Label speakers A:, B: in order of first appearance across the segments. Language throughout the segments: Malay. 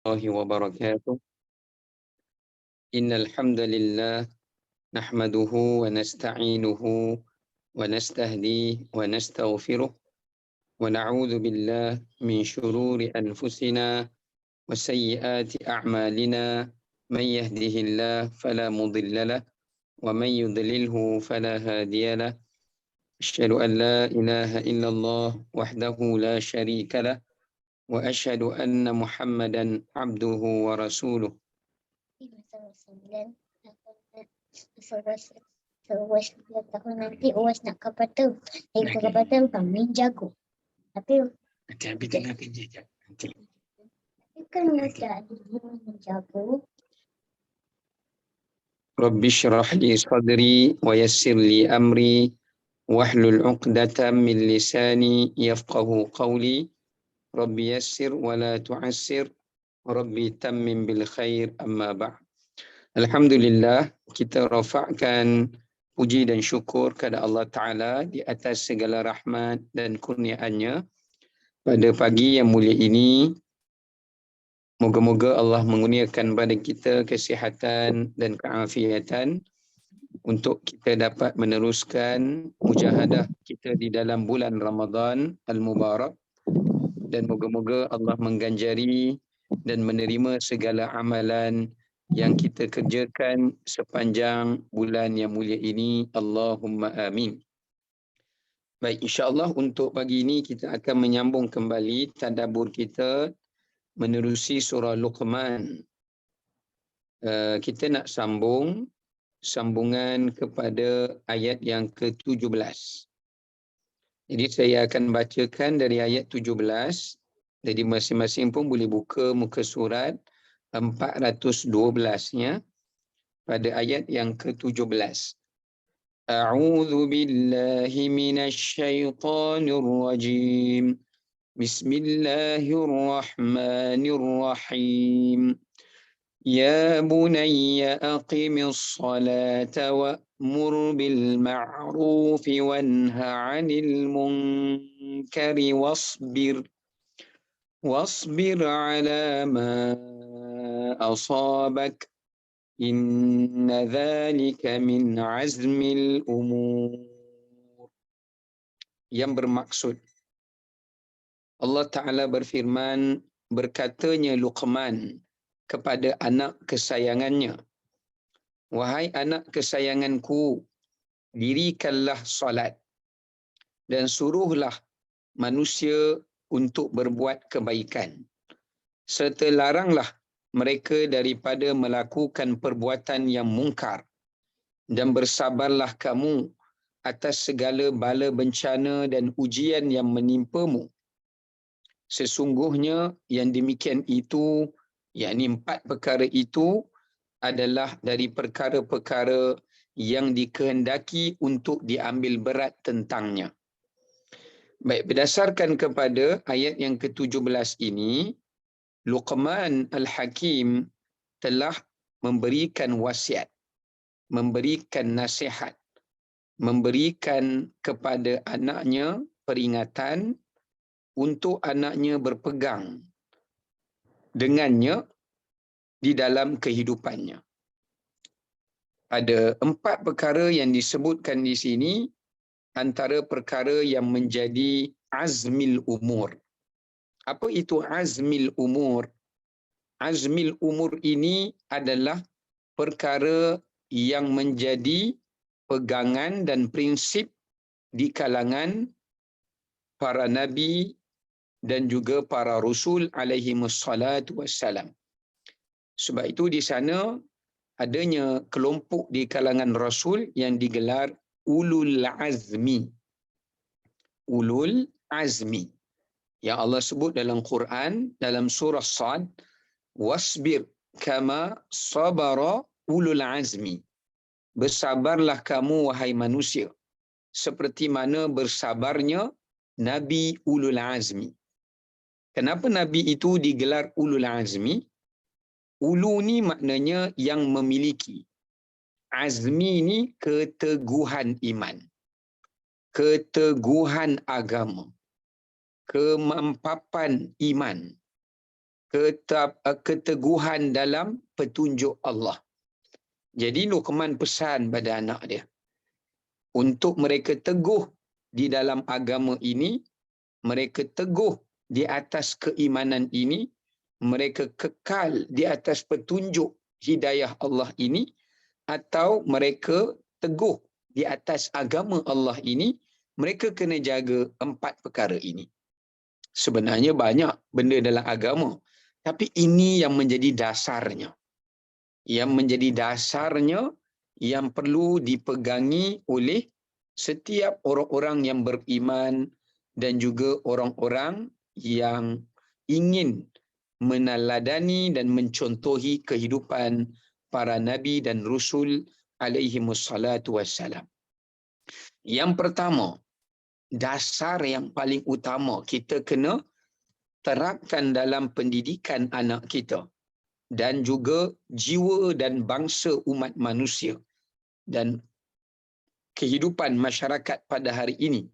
A: الله وبركاته. إن الحمد لله نحمده ونستعينه ونستهديه ونستغفره ونعوذ بالله من شرور أنفسنا وسيئات أعمالنا. من يهده الله فلا مضل له ومن يضلله فلا هادي له. أشهد أن لا إله إلا الله وحده لا شريك له وأشهد أن محمدا عبده ورسوله.
B: Tahun nanti UAS nak kata ikut kata kami jago. Tapi
A: tengah kerja je.
B: kan mesti menjago.
A: Rabbi syrah li sadri wa yassir li amri wahlul 'uqdatam min lisani yafqahu qawli. Rabbi yassir wa la tu'assir. Rabbi tammim bil khair, amma ba'd. Alhamdulillah, kita rafa'kan puji dan syukur kepada Allah Ta'ala di atas segala rahmat dan kurniaannya pada pagi yang mulia ini. Moga-moga Allah mengurniakan pada kita kesihatan dan keafiatan untuk kita dapat meneruskan mujahadah kita di dalam bulan Ramadan Al-Mubarak, dan moga-moga Allah mengganjari dan menerima segala amalan yang kita kerjakan sepanjang bulan yang mulia ini. Allahumma amin. Baik, insya-Allah untuk pagi ini kita akan menyambung kembali tadabbur kita menerusi surah Luqman. Kita nak sambungan kepada ayat yang ke-17. Jadi saya akan bacakan dari ayat 17. Jadi masing-masing pun boleh buka muka surat 412-nya pada ayat yang ke-17. A'udzu billahi minasy syaithanir rajim. Bismillahirrahmanirrahim. Ya bunayya aqimis salata wa'mur bil ma'rufi wanha 'anil munkari wasbir 'ala ma asabak. Inna dzalika min 'azmil umur. Yang bermaksud, Allah Ta'ala berfirman, berkatanya Luqman kepada anak kesayangannya, wahai anak kesayanganku, dirikanlah salat dan suruhlah manusia untuk berbuat kebaikan, serta laranglah mereka daripada melakukan perbuatan yang mungkar, dan bersabarlah kamu atas segala bala bencana dan ujian yang menimpamu. Sesungguhnya yang demikian itu, yakni 4 perkara itu adalah dari perkara-perkara yang dikehendaki untuk diambil berat tentangnya. Baik, berdasarkan kepada ayat yang ke-17 ini, Luqman Al-Hakim telah memberikan wasiat, memberikan nasihat, memberikan kepada anaknya peringatan untuk anaknya berpegang dengannya di dalam kehidupannya. Ada 4 perkara yang disebutkan di sini, antara perkara yang menjadi azmil umur. Apa itu azmil umur? Azmil umur ini adalah perkara yang menjadi pegangan dan prinsip di kalangan para nabi dan juga para rasul alaihimussalatu wassalam. Sebab itu di sana adanya kelompok di kalangan rasul yang digelar ulul azmi. Ulul azmi yang Allah sebut dalam Quran, dalam surah Sad, wasbir kama sabara ulul azmi. Bersabarlah kamu wahai manusia seperti mana bersabarnya Nabi ulul azmi. Kenapa Nabi itu digelar ulul azmi? Ulu ni maknanya yang memiliki. Azmi ni keteguhan iman, keteguhan agama, kemampapan iman, keteguhan dalam petunjuk Allah. Jadi Luqman pesan pada anak dia, untuk mereka teguh di dalam agama ini, mereka teguh di atas keimanan ini, mereka kekal di atas petunjuk hidayah Allah ini, atau mereka teguh di atas agama Allah ini, mereka kena jaga 4 perkara ini. Sebenarnya banyak benda dalam agama, tapi ini yang menjadi dasarnya. Yang menjadi dasarnya yang perlu dipegangi oleh setiap orang-orang yang beriman dan juga orang-orang yang ingin meneladani dan mencontohi kehidupan para nabi dan rasul alaihi wassalatu wassalam. Yang pertama, dasar yang paling utama kita kena terapkan dalam pendidikan anak kita dan juga jiwa dan bangsa umat manusia dan kehidupan masyarakat pada hari ini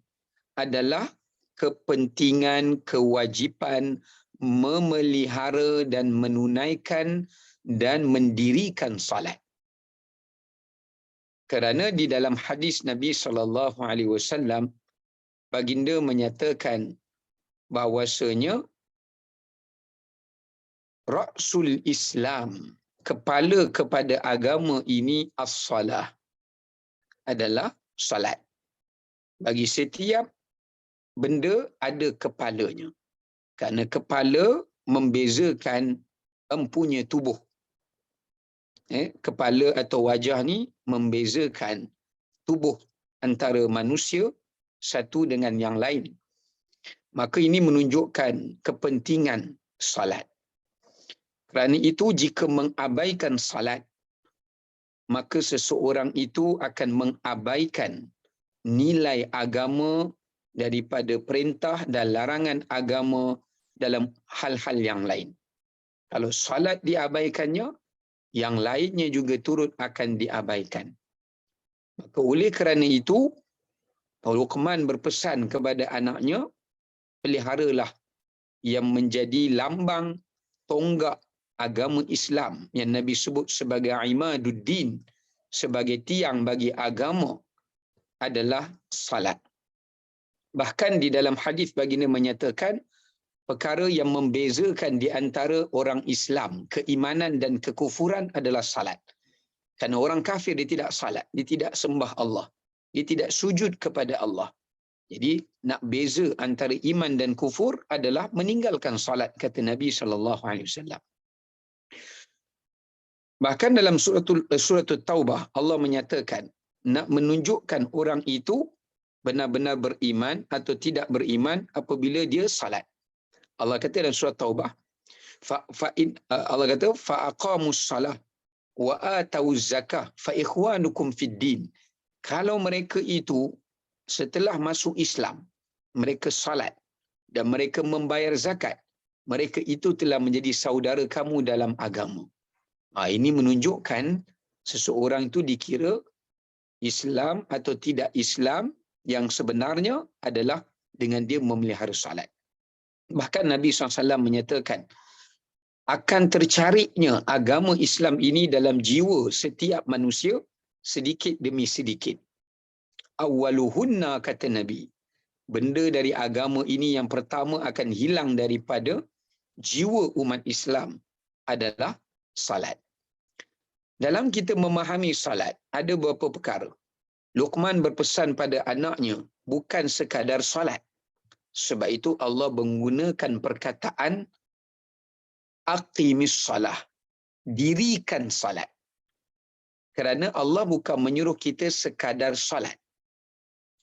A: adalah kepentingan, kewajipan memelihara dan menunaikan dan mendirikan salat. Kerana di dalam hadis Nabi SAW, baginda menyatakan bahawasanya Rasul Islam, kepala kepada agama ini, as-salah, adalah salat. Bagi setiap benda ada kepalanya. Kerana kepala membezakan empunya tubuh. Kepala atau wajah ni membezakan tubuh antara manusia satu dengan yang lain. Maka ini menunjukkan kepentingan salat. Kerana itu jika mengabaikan salat, maka seseorang itu akan mengabaikan nilai agama daripada perintah dan larangan agama dalam hal-hal yang lain. Kalau salat diabaikannya, yang lainnya juga turut akan diabaikan. Maka oleh kerana itu, Luqman berpesan kepada anaknya, peliharalah yang menjadi lambang tonggak agama Islam yang Nabi sebut sebagai imaduddin, sebagai tiang bagi agama, adalah salat. Bahkan di dalam hadis baginda menyatakan perkara yang membezakan di antara orang Islam, keimanan dan kekufuran adalah salat. Kerana orang kafir dia tidak salat, dia tidak sembah Allah, dia tidak sujud kepada Allah. Jadi nak beza antara iman dan kufur adalah meninggalkan salat, kata Nabi SAW. Bahkan dalam suratul Taubah, Allah menyatakan nak menunjukkan orang itu benar-benar beriman atau tidak beriman apabila dia salat. Allah kata dalam surah Taubah, Allah kata fa aqamus salah wa atuz zakah fa ikhwanukum fid din. Kalau mereka itu setelah masuk Islam, mereka salat dan mereka membayar zakat, mereka itu telah menjadi saudara kamu dalam agama. Ini menunjukkan seseorang itu dikira Islam atau tidak Islam yang sebenarnya adalah dengan dia memelihara salat. Bahkan Nabi SAW menyatakan, akan tercarinya agama Islam ini dalam jiwa setiap manusia sedikit demi sedikit. Awwaluhunna, kata Nabi, benda dari agama ini yang pertama akan hilang daripada jiwa umat Islam adalah salat. Dalam kita memahami salat, ada beberapa perkara. Luqman berpesan pada anaknya, bukan sekadar salat. Sebab itu Allah menggunakan perkataan aqimis salah, dirikan salat. Kerana Allah bukan menyuruh kita sekadar salat.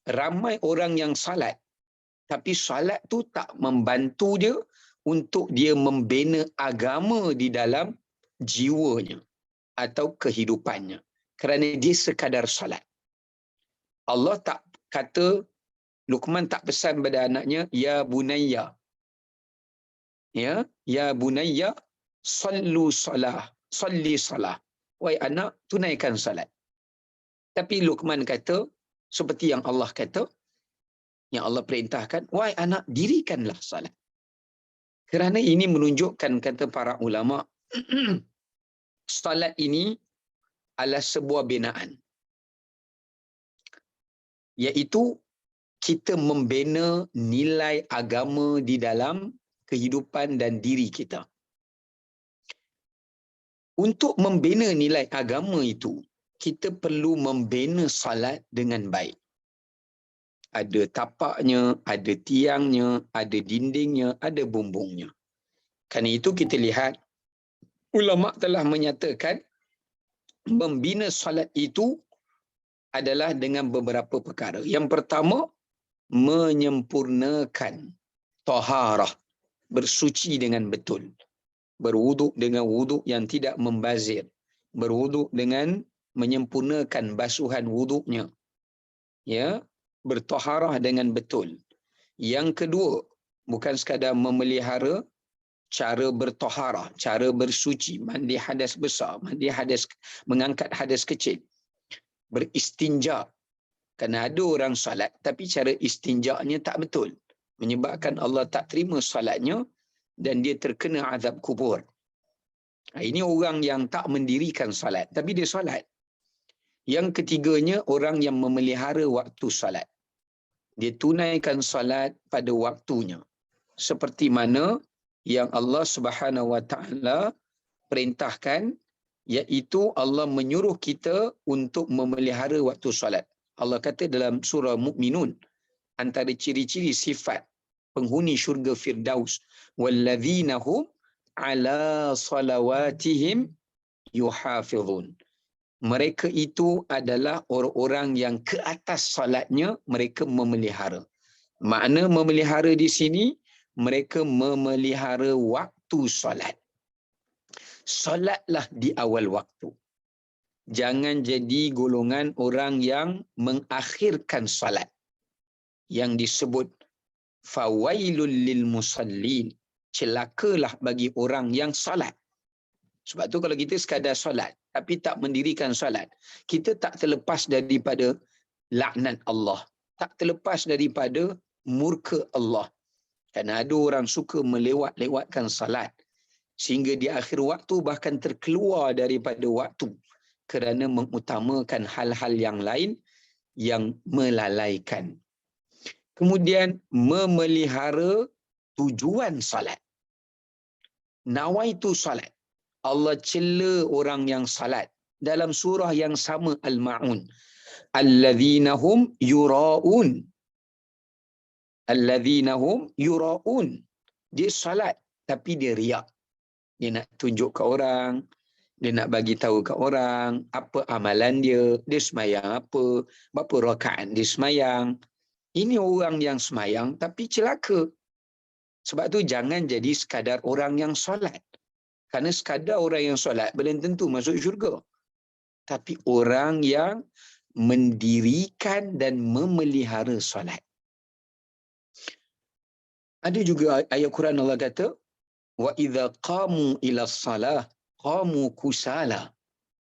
A: Ramai orang yang salat, tapi salat tu tak membantu dia untuk dia membina agama di dalam jiwanya atau kehidupannya. Kerana dia sekadar salat. Allah tak kata, Luqman tak pesan pada anaknya, ya bunayya, ya bunayya salli salah, wahai anak, tunaikan salat. Tapi Luqman kata seperti yang Allah kata, yang Allah perintahkan, wahai anak, dirikanlah salat. Kerana ini menunjukkan, kata para ulama, salat ini adalah sebuah binaan, iaitu kita membina nilai agama di dalam kehidupan dan diri kita. Untuk membina nilai agama itu, kita perlu membina salat dengan baik. Ada tapaknya, ada tiangnya, ada dindingnya, ada bumbungnya. Kerana itu kita lihat, ulama telah menyatakan membina salat itu adalah dengan beberapa perkara. Yang pertama, menyempurnakan taharah, bersuci dengan betul. Berwuduk dengan wuduk yang tidak membazir. Berwuduk dengan menyempurnakan basuhan wuduknya. Ya, bertaharah dengan betul. Yang kedua, bukan sekadar memelihara cara bertaharah, cara bersuci, mandi hadas besar, mandi hadas, mengangkat hadas kecil. Beristinja. Kerana ada orang salat tapi cara istinjanya tak betul, menyebabkan Allah tak terima salatnya dan dia terkena azab kubur. Ini orang yang tak mendirikan salat tapi dia salat. Yang ketiganya, orang yang memelihara waktu salat. Dia tunaikan salat pada waktunya. Seperti mana yang Allah Subhanahu Wa Taala perintahkan, iaitu Allah menyuruh kita untuk memelihara waktu salat. Allah kata dalam surah Mukminun, antara ciri-ciri sifat penghuni syurga Firdaus, wallazina hum ala salawatihim yuhafizun. Mereka itu adalah orang-orang yang ke atas salatnya mereka memelihara. Makna memelihara di sini, mereka memelihara waktu salat. Salatlah di awal waktu. Jangan jadi golongan orang yang mengakhirkan salat, yang disebut fawailul lil musallin, celakalah bagi orang yang salat. Sebab tu kalau kita sekadar salat tapi tak mendirikan salat, kita tak terlepas daripada laknat Allah, tak terlepas daripada murka Allah. Kerana ada orang suka melewat-lewatkan salat sehingga di akhir waktu bahkan terkeluar daripada waktu kerana mengutamakan hal-hal yang lain yang melalaikan. Kemudian memelihara tujuan salat. Nawaitu salat. Allah cela orang yang salat dalam surah yang sama, Al-Ma'un. Allazina hum yura'un. Allazina hum yura'un. Dia salat tapi dia riak. Dia nak tunjuk ke orang, dia nak bagi tahu ke orang apa amalan dia, dia semayang apa, berapa rakaat dia semayang. Ini orang yang semayang tapi celaka. Sebab tu jangan jadi sekadar orang yang solat. Kerana sekadar orang yang solat belum tentu masuk syurga. Tapi orang yang mendirikan dan memelihara solat. Ada juga ayat Quran Allah kata, wa idza qamu ila salah qamu kusala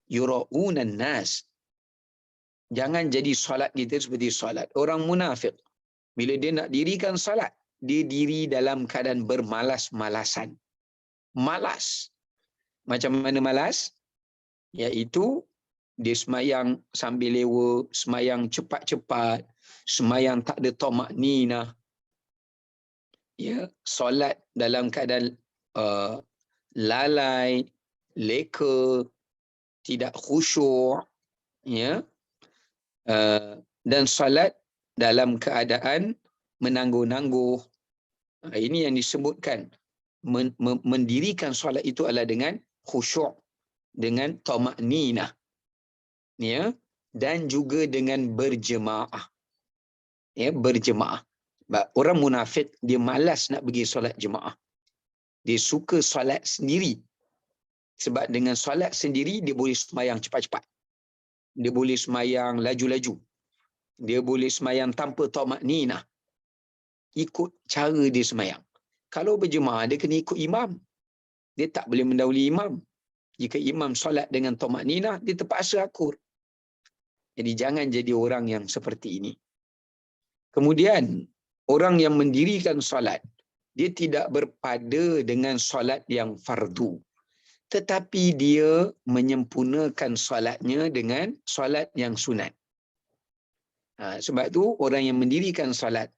A: yura'unan nas. Jangan jadi solat kita seperti solat orang munafik. Bila dia nak dirikan solat, dia diri dalam keadaan bermalas-malasan. Malas. Macam mana malas? Iaitu dia semayang sambil lewa, semayang cepat-cepat, semayang tak ada tamakninah. Ya, solat dalam keadaan lalai, leka, tidak khusyuk, ya. Dan solat dalam keadaan menangguh-nangguh. Ini yang disebutkan mendirikan solat itu adalah dengan khusyuk, dengan tamakninah, ya, dan juga dengan berjemaah. Ya, berjemaah. Orang munafik dia malas nak pergi solat jemaah. Dia suka solat sendiri. Sebab dengan solat sendiri dia boleh sembahyang cepat-cepat. Dia boleh sembahyang laju-laju. Dia boleh sembahyang tanpa tamakninah. Ikut cara dia sembahyang. Kalau berjemaah dia kena ikut imam. Dia tak boleh mendahului imam. Jika imam solat dengan tamakninah, dia terpaksa akur. Jadi jangan jadi orang yang seperti ini. Kemudian orang yang mendirikan solat, dia tidak berpada dengan solat yang fardu, tetapi dia menyempurnakan solatnya dengan solat yang sunat. Sebab tu orang yang mendirikan solat,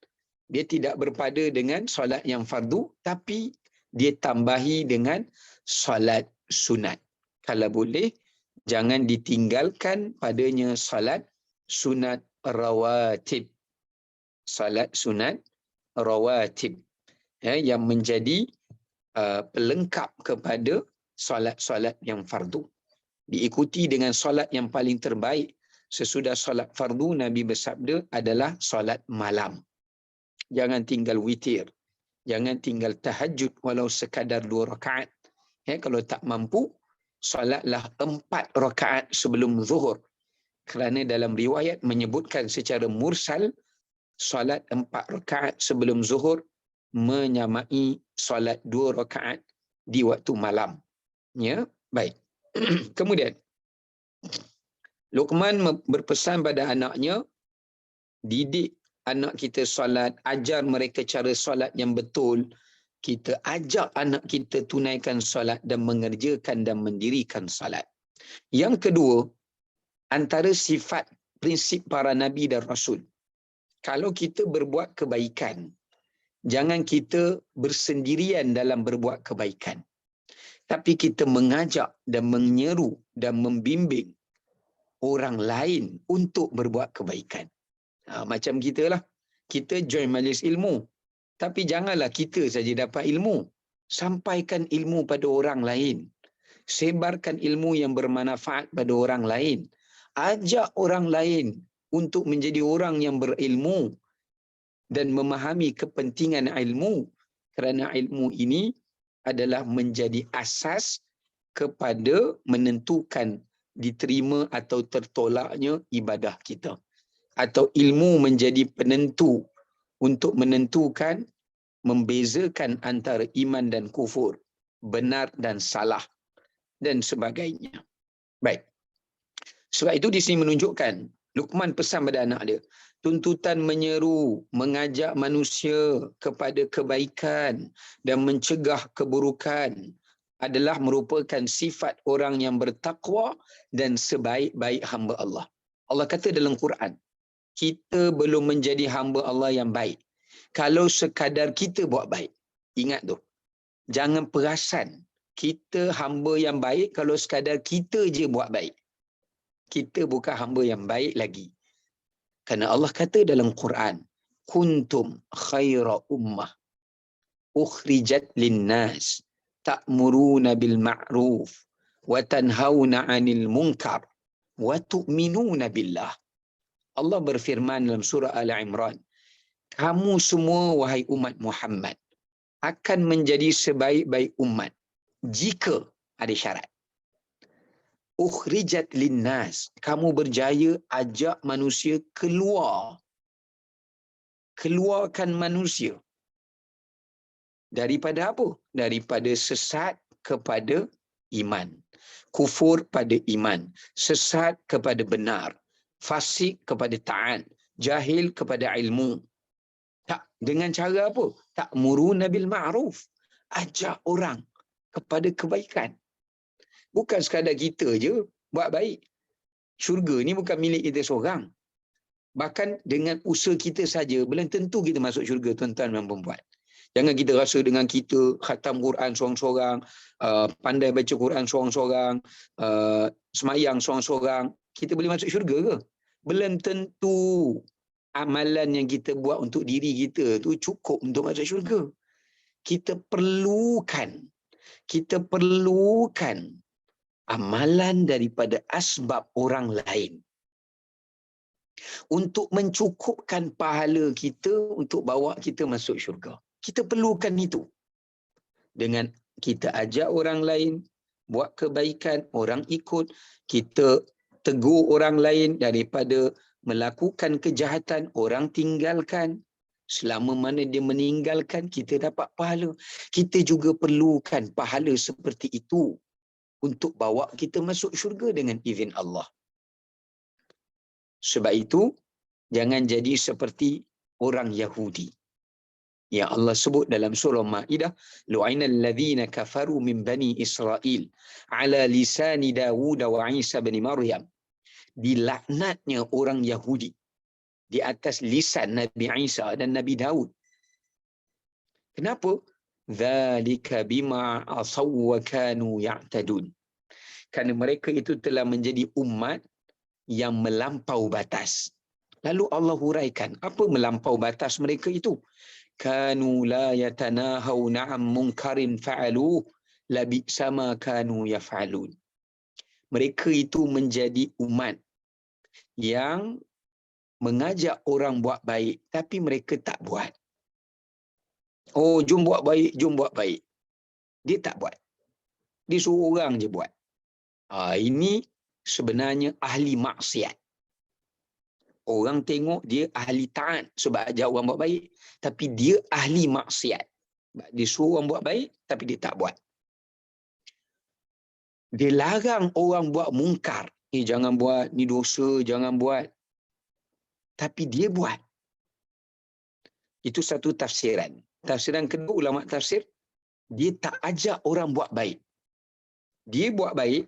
A: dia tidak berpada dengan solat yang fardu, tapi dia tambahi dengan solat sunat. Kalau boleh, jangan ditinggalkan padanya solat sunat rawatib. Solat sunat rawatib, yang menjadi pelengkap kepada solat-solat yang fardu. Diikuti dengan solat yang paling terbaik sesudah solat fardu, Nabi bersabda, adalah solat malam. Jangan tinggal witir, jangan tinggal tahajud walau sekadar 2 rakaat. Kalau tak mampu, solatlah 4 rakaat sebelum zuhur. Kerana dalam riwayat menyebutkan secara mursal, solat 4 rakaat sebelum zuhur menyamai solat 2 rakaat di waktu malam. Ya, baik. Kemudian Luqman berpesan pada anaknya, didik anak kita solat, ajar mereka cara solat yang betul. Kita ajak anak kita tunaikan solat dan mengerjakan dan mendirikan solat. Yang kedua, antara sifat prinsip para nabi dan rasul, kalau kita berbuat kebaikan, jangan kita bersendirian dalam berbuat kebaikan, tapi kita mengajak dan menyeru dan membimbing orang lain untuk berbuat kebaikan. Macam kita lah, kita join majlis ilmu, tapi janganlah kita saja dapat ilmu. Sampaikan ilmu pada orang lain. Sebarkan ilmu yang bermanfaat pada orang lain. Ajak orang lain untuk menjadi orang yang berilmu dan memahami kepentingan ilmu, kerana ilmu ini adalah menjadi asas kepada menentukan diterima atau tertolaknya ibadah kita, atau ilmu menjadi penentu untuk menentukan, membezakan antara iman dan kufur, benar dan salah dan sebagainya. Baik. Sebab itu di sini menunjukkan Luqman pesan pada anak dia, tuntutan menyeru, mengajak manusia kepada kebaikan dan mencegah keburukan adalah merupakan sifat orang yang bertakwa dan sebaik-baik hamba Allah. Allah kata dalam Quran, kita belum menjadi hamba Allah yang baik kalau sekadar kita buat baik. Ingat tu. Jangan perasan kita hamba yang baik kalau sekadar kita je buat baik. Kita bukan hamba yang baik lagi. Kerana Allah kata dalam Quran, kuntum khaira ummah ukhrijat linnas ta'muruna bil ma'ruf wa tanhauna 'anil munkar wa tu'minuna billah. Allah berfirman dalam surah Al-Imran, kamu semua wahai umat Muhammad akan menjadi sebaik-baik umat jika ada syarat. Ukhrijat linnas, kamu berjaya ajak manusia keluarkan manusia daripada apa? Daripada sesat kepada iman, kufur pada iman, sesat kepada benar, fasik kepada taat, jahil kepada ilmu. Tak, dengan cara apa? Ta'muruna bil ma'ruf, ajak orang kepada kebaikan. Bukan sekadar kita je buat baik. Syurga ni bukan milik kita seorang. Bahkan dengan usaha kita saja belum tentu kita masuk syurga, tuan-tuan dan puan-puan. Jangan kita rasa dengan kita khatam Quran seorang-seorang, pandai baca Quran seorang-seorang, semayang seorang-seorang, kita boleh masuk syurga ke? Belum tentu amalan yang kita buat untuk diri kita tu cukup untuk masuk syurga. Kita perlukan amalan daripada asbab orang lain untuk mencukupkan pahala kita untuk bawa kita masuk syurga. Kita perlukan itu. Dengan kita ajak orang lain buat kebaikan, orang ikut, kita tegur orang lain daripada melakukan kejahatan, orang tinggalkan. Selama mana dia meninggalkan, kita dapat pahala. Kita juga perlukan pahala seperti itu untuk bawa kita masuk syurga dengan izin Allah. Sebab itu, jangan jadi seperti orang Yahudi yang Allah sebut dalam surah Maidah, lu'inal ladzina kafaru min bani Israil ala lisani Dawud wa Isa bin Maryam. Dilaknatnya orang Yahudi di atas lisan Nabi Isa dan Nabi Daud. Kenapa? Dzalika bima asaw wa kanu ya'tadun. Kerana mereka itu telah menjadi umat yang melampau batas. Lalu Allah huraikan apa melampau batas mereka itu. Kanu la yatanahawna 'an munkarin fa'alu labi'sa ma kanu yaf'alun. Mereka itu menjadi umat yang mengajak orang buat baik tapi mereka tak buat. Oh, jom buat baik, jom buat baik. Dia tak buat. Dia suruh orang je buat. Ini sebenarnya ahli maksiat. Orang tengok dia ahli taat sebab ajak orang buat baik, tapi dia ahli maksiat. Dia suruh orang buat baik tapi dia tak buat. Dia larang orang buat mungkar. Jangan buat, ni dosa, jangan buat. Tapi dia buat. Itu satu tafsiran. Tafsiran kedua ulama tafsir, dia tak ajak orang buat baik. Dia buat baik,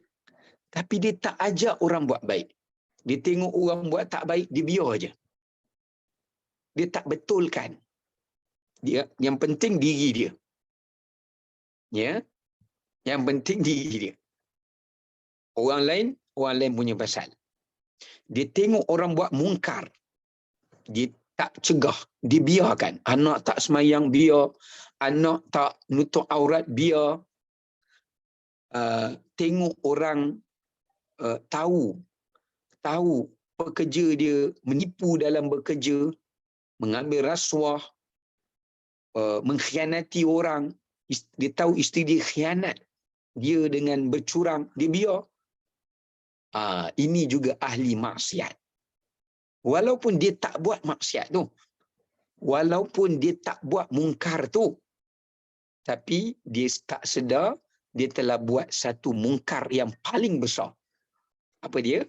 A: tapi dia tak ajak orang buat baik. Dia tengok orang buat tak baik, dia biar aja. Dia tak betulkan. Dia yang penting diri dia. Ya. Yang penting diri dia. Orang lain punya pasal. Dia tengok orang buat mungkar, dia tak cegah, dia biarkan. Anak tak semayang, biar. Anak tak nutup aurat, biar. Tengok orang tahu pekerja dia menipu dalam bekerja, mengambil rasuah, mengkhianati orang. Dia tahu isteri dia khianat dia dengan bercurang, dia biar. Ini juga ahli maksiat. Walaupun dia tak buat maksiat tu, walaupun dia tak buat mungkar tu, tapi dia tak sedar dia telah buat satu mungkar yang paling besar. Apa dia?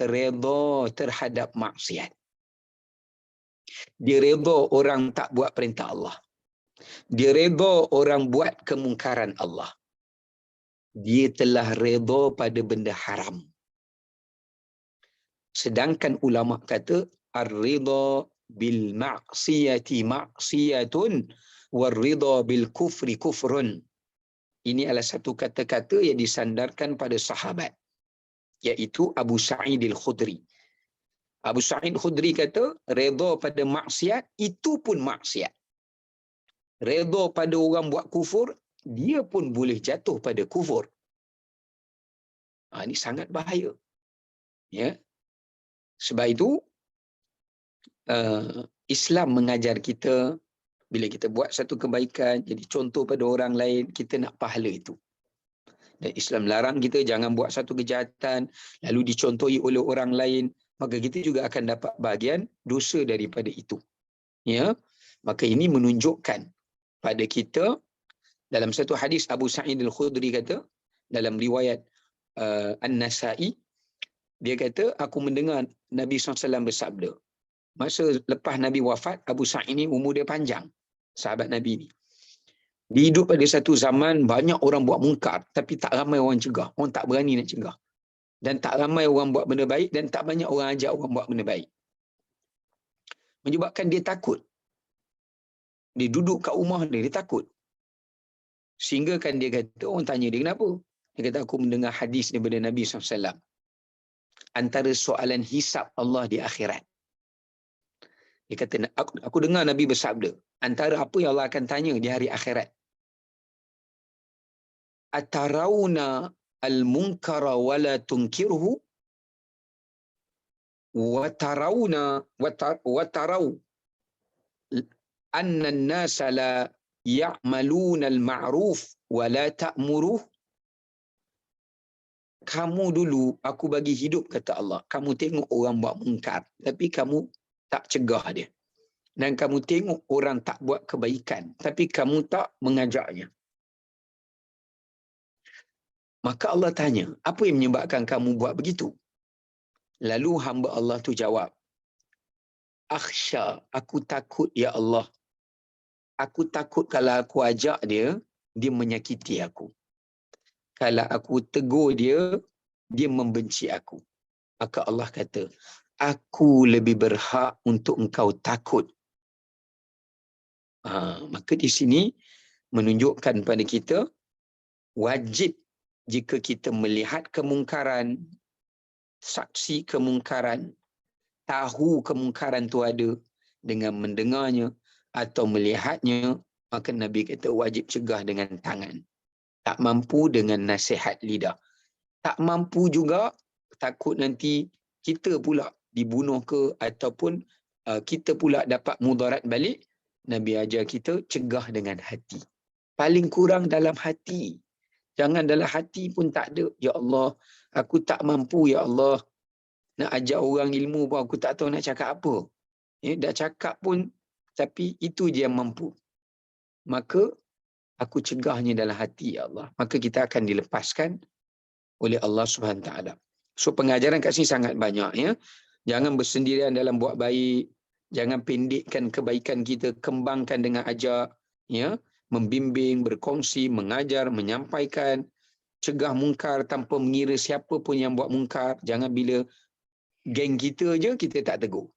A: Redha terhadap maksiat. Dia redha orang tak buat perintah Allah. Dia redha orang buat kemungkaran Allah. Dia telah redha pada benda haram. Sedangkan ulama kata ar-ridha bil ma'siyati ma'siyatun war-ridha bil kufri kufrun. Ini adalah satu kata-kata yang disandarkan pada sahabat, iaitu Abu Sa'id al-Khudri. Abu Sa'id al-Khudri kata redha pada maksiat itu pun maksiat. Redha pada orang buat kufur, dia pun boleh jatuh pada kufur. Ini sangat bahaya. Ya. Sebab itu Islam mengajar kita bila kita buat satu kebaikan, jadi contoh pada orang lain, kita nak pahala itu. Dan Islam larang kita jangan buat satu kejahatan lalu dicontohi oleh orang lain, maka kita juga akan dapat bahagian dosa daripada itu. Ya. Maka ini menunjukkan pada kita dalam satu hadis Abu Sa'id al-Khudri kata dalam riwayat An-Nasa'i, dia kata aku mendengar Nabi SAW bersabda. Masa lepas Nabi wafat, Abu Sa'id ni umur dia panjang, sahabat Nabi ni. Dia hidup pada satu zaman banyak orang buat mungkar tapi tak ramai orang cegah. Orang tak berani nak cegah. Dan tak ramai orang buat benda baik dan tak banyak orang ajak orang buat benda baik. Menyebabkan dia takut. Dia duduk kat rumah dia takut. Sehingga kan dia kata, orang tanya dia kenapa? Dia kata aku mendengar hadis daripada Nabi SAW. Antara soalan hisab Allah di akhirat. Dia kata, aku dengar Nabi bersabda, antara apa yang Allah akan tanya di hari akhirat. Atarawna al-munkara wa la tunkirhu wa taraw anna an-nasa la ya'maluna al-ma'ruf wa la ta'muruh. Kamu dulu aku bagi hidup, kata Allah, kamu tengok orang buat mungkar tapi kamu tak cegah dia, dan kamu tengok orang tak buat kebaikan tapi kamu tak mengajaknya. Maka Allah tanya, apa yang menyebabkan kamu buat begitu? Lalu hamba Allah tu jawab, akhsha, aku takut ya Allah, aku takut kalau aku ajak dia, dia menyakiti aku. Kalau aku tegur dia, dia membenci aku. Maka Allah kata, aku lebih berhak untuk engkau takut. Maka di sini menunjukkan pada kita, wajib jika kita melihat kemungkaran, saksi kemungkaran, tahu kemungkaran tu ada dengan mendengarnya atau melihatnya, maka Nabi kata wajib cegah dengan tangan. Tak mampu dengan nasihat lidah. Tak mampu juga, takut nanti kita pula dibunuh ke ataupun kita pula dapat mudarat balik. Nabi ajar kita cegah dengan hati. Paling kurang dalam hati. Jangan dalam hati pun tak ada. Ya Allah, aku tak mampu ya Allah. Nak ajar orang ilmu pun aku tak tahu nak cakap apa. Dah cakap pun, tapi itu je yang mampu. Maka aku cegahnya dalam hati ya Allah. Maka kita akan dilepaskan oleh Allah Subhanahu Taala. So pengajaran kat sini sangat banyak ya. Jangan bersendirian dalam buat baik, jangan pendekkan kebaikan kita, kembangkan dengan ajar ya, membimbing, berkongsi, mengajar, menyampaikan, cegah mungkar tanpa mengira siapa pun yang buat mungkar. Jangan bila geng kita je kita tak tegur.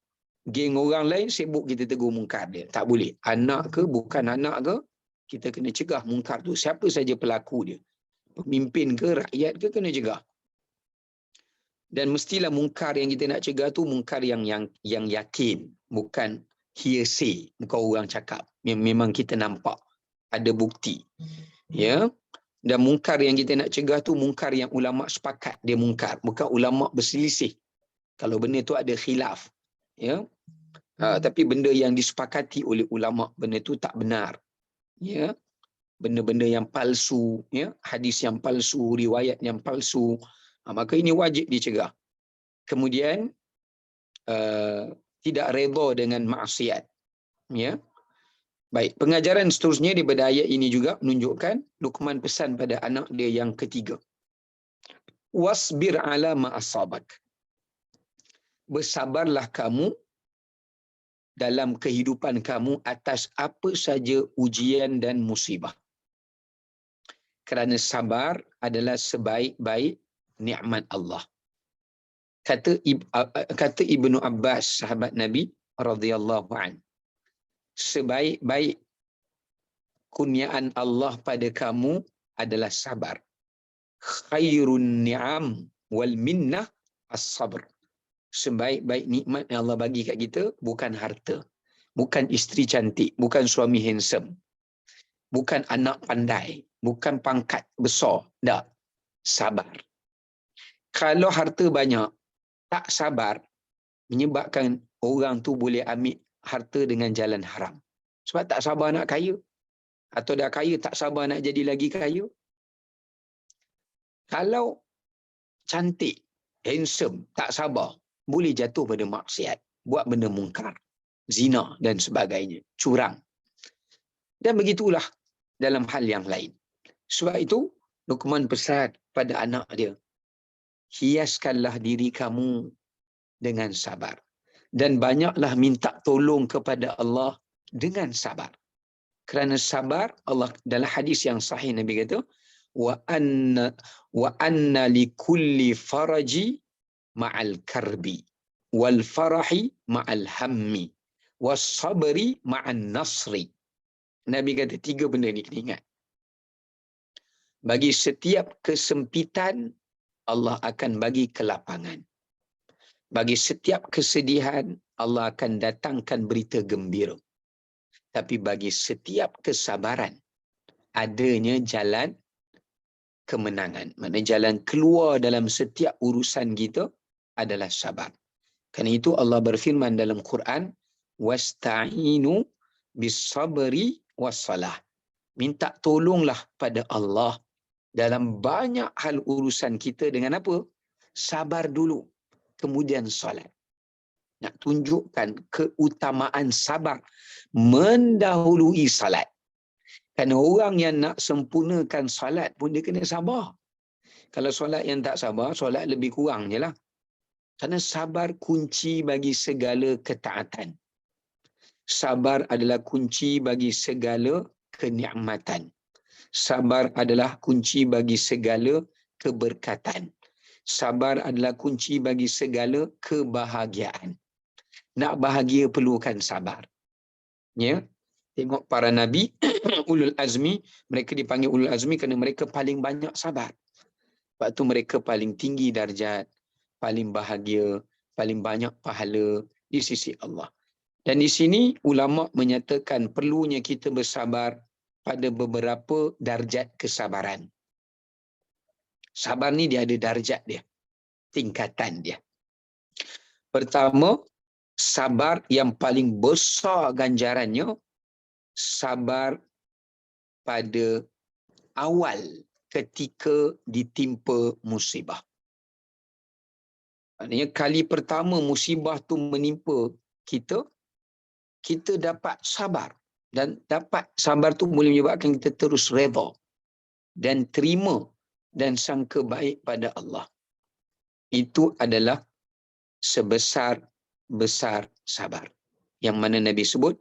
A: Geng orang lain sibuk kita tegur mungkar dia. Tak boleh. Anak ke bukan anak ke, kita kena cegah mungkar tu. Siapa saja pelaku dia. Pemimpin ke, rakyat ke, kena cegah. Dan mestilah mungkar yang kita nak cegah tu mungkar yang yakin, bukan hearsay, bukan orang cakap. Memang kita nampak ada bukti. Ya. Dan mungkar yang kita nak cegah tu mungkar yang ulama sepakat dia mungkar, bukan ulama berselisih. Kalau benda tu ada khilaf, ya. Tapi benda yang disepakati oleh ulama, benda tu tak benar. Ya. Benda-benda yang palsu, ya, hadis yang palsu, riwayat yang palsu, maka ini wajib dicegah. Kemudian tidak redha dengan maksiat, ya. Baik, pengajaran seterusnya daripada ayat ini juga menunjukkan Luqman pesan pada anak dia yang ketiga, wasbir ala ma asabak, bersabarlah kamu dalam kehidupan kamu atas apa saja ujian dan musibah. Kerana sabar adalah sebaik-baik nikmat Allah. Kata Ibnu Abbas, sahabat Nabi radhiyallahu an, sebaik-baik kurniaan Allah pada kamu adalah sabar. Khairun ni'am wal minnah as-sabr. Sebaik-baik nikmat yang Allah bagi kat kita bukan harta, bukan isteri cantik, bukan suami handsome, bukan anak pandai, bukan pangkat besar. Tak. Sabar. Kalau harta banyak, tak sabar, menyebabkan orang tu boleh ambil harta dengan jalan haram. Sebab tak sabar nak kaya. Atau dah kaya tak sabar nak jadi lagi kaya. Kalau cantik, handsome, tak sabar, boleh jatuh pada maksiat, buat benda mungkar, zina dan sebagainya, curang. Dan begitulah dalam hal yang lain. Sebab itu Luqman pesan pada anak dia, hiaskanlah diri kamu dengan sabar dan banyaklah minta tolong kepada Allah dengan sabar. Kerana sabar, Allah dalam hadis yang sahih Nabi kata, wa anna likulli faraji ma'al karbi wal farahi ma'al hammi was sabri ma'an nasri. Nabi kata 3 benda ni kena ingat. Bagi setiap kesempitan, Allah akan bagi kelapangan. Bagi setiap kesedihan, Allah akan datangkan berita gembira. Tapi bagi setiap kesabaran, adanya jalan kemenangan. Maknanya jalan keluar dalam setiap urusan kita adalah sabar. Kerana itu Allah berfirman dalam Quran, wasta'inu bis-sabri was-salah. Minta tolonglah pada Allah dalam banyak hal urusan kita dengan apa? Sabar dulu, kemudian solat. Nak tunjukkan keutamaan sabar mendahului salat. Kerana orang yang nak sempurnakan salat pun dia kena sabar. Kalau solat yang tak sabar, solat lebih kurang je lah. Kerana sabar kunci bagi segala ketaatan. Sabar adalah kunci bagi segala kenikmatan. Sabar adalah kunci bagi segala keberkatan. Sabar adalah kunci bagi segala kebahagiaan. Nak bahagia perlukan sabar. Ya. Tengok para nabi ulul azmi, mereka dipanggil ulul azmi kerana mereka paling banyak sabar. Sebab tu mereka paling tinggi darjat, paling bahagia, paling banyak pahala di sisi Allah. Dan di sini ulama menyatakan perlunya kita bersabar pada beberapa darjat kesabaran. Sabar ni dia ada darjat dia, tingkatan dia. Pertama, sabar yang paling besar ganjarannya, sabar pada awal ketika ditimpa musibah. Maknanya kali pertama musibah tu menimpa kita, kita dapat sabar. Dan dapat sabar tu boleh menyebabkan kita terus redha dan terima dan sangka baik pada Allah. Itu adalah sebesar-besar sabar. Yang mana Nabi sebut,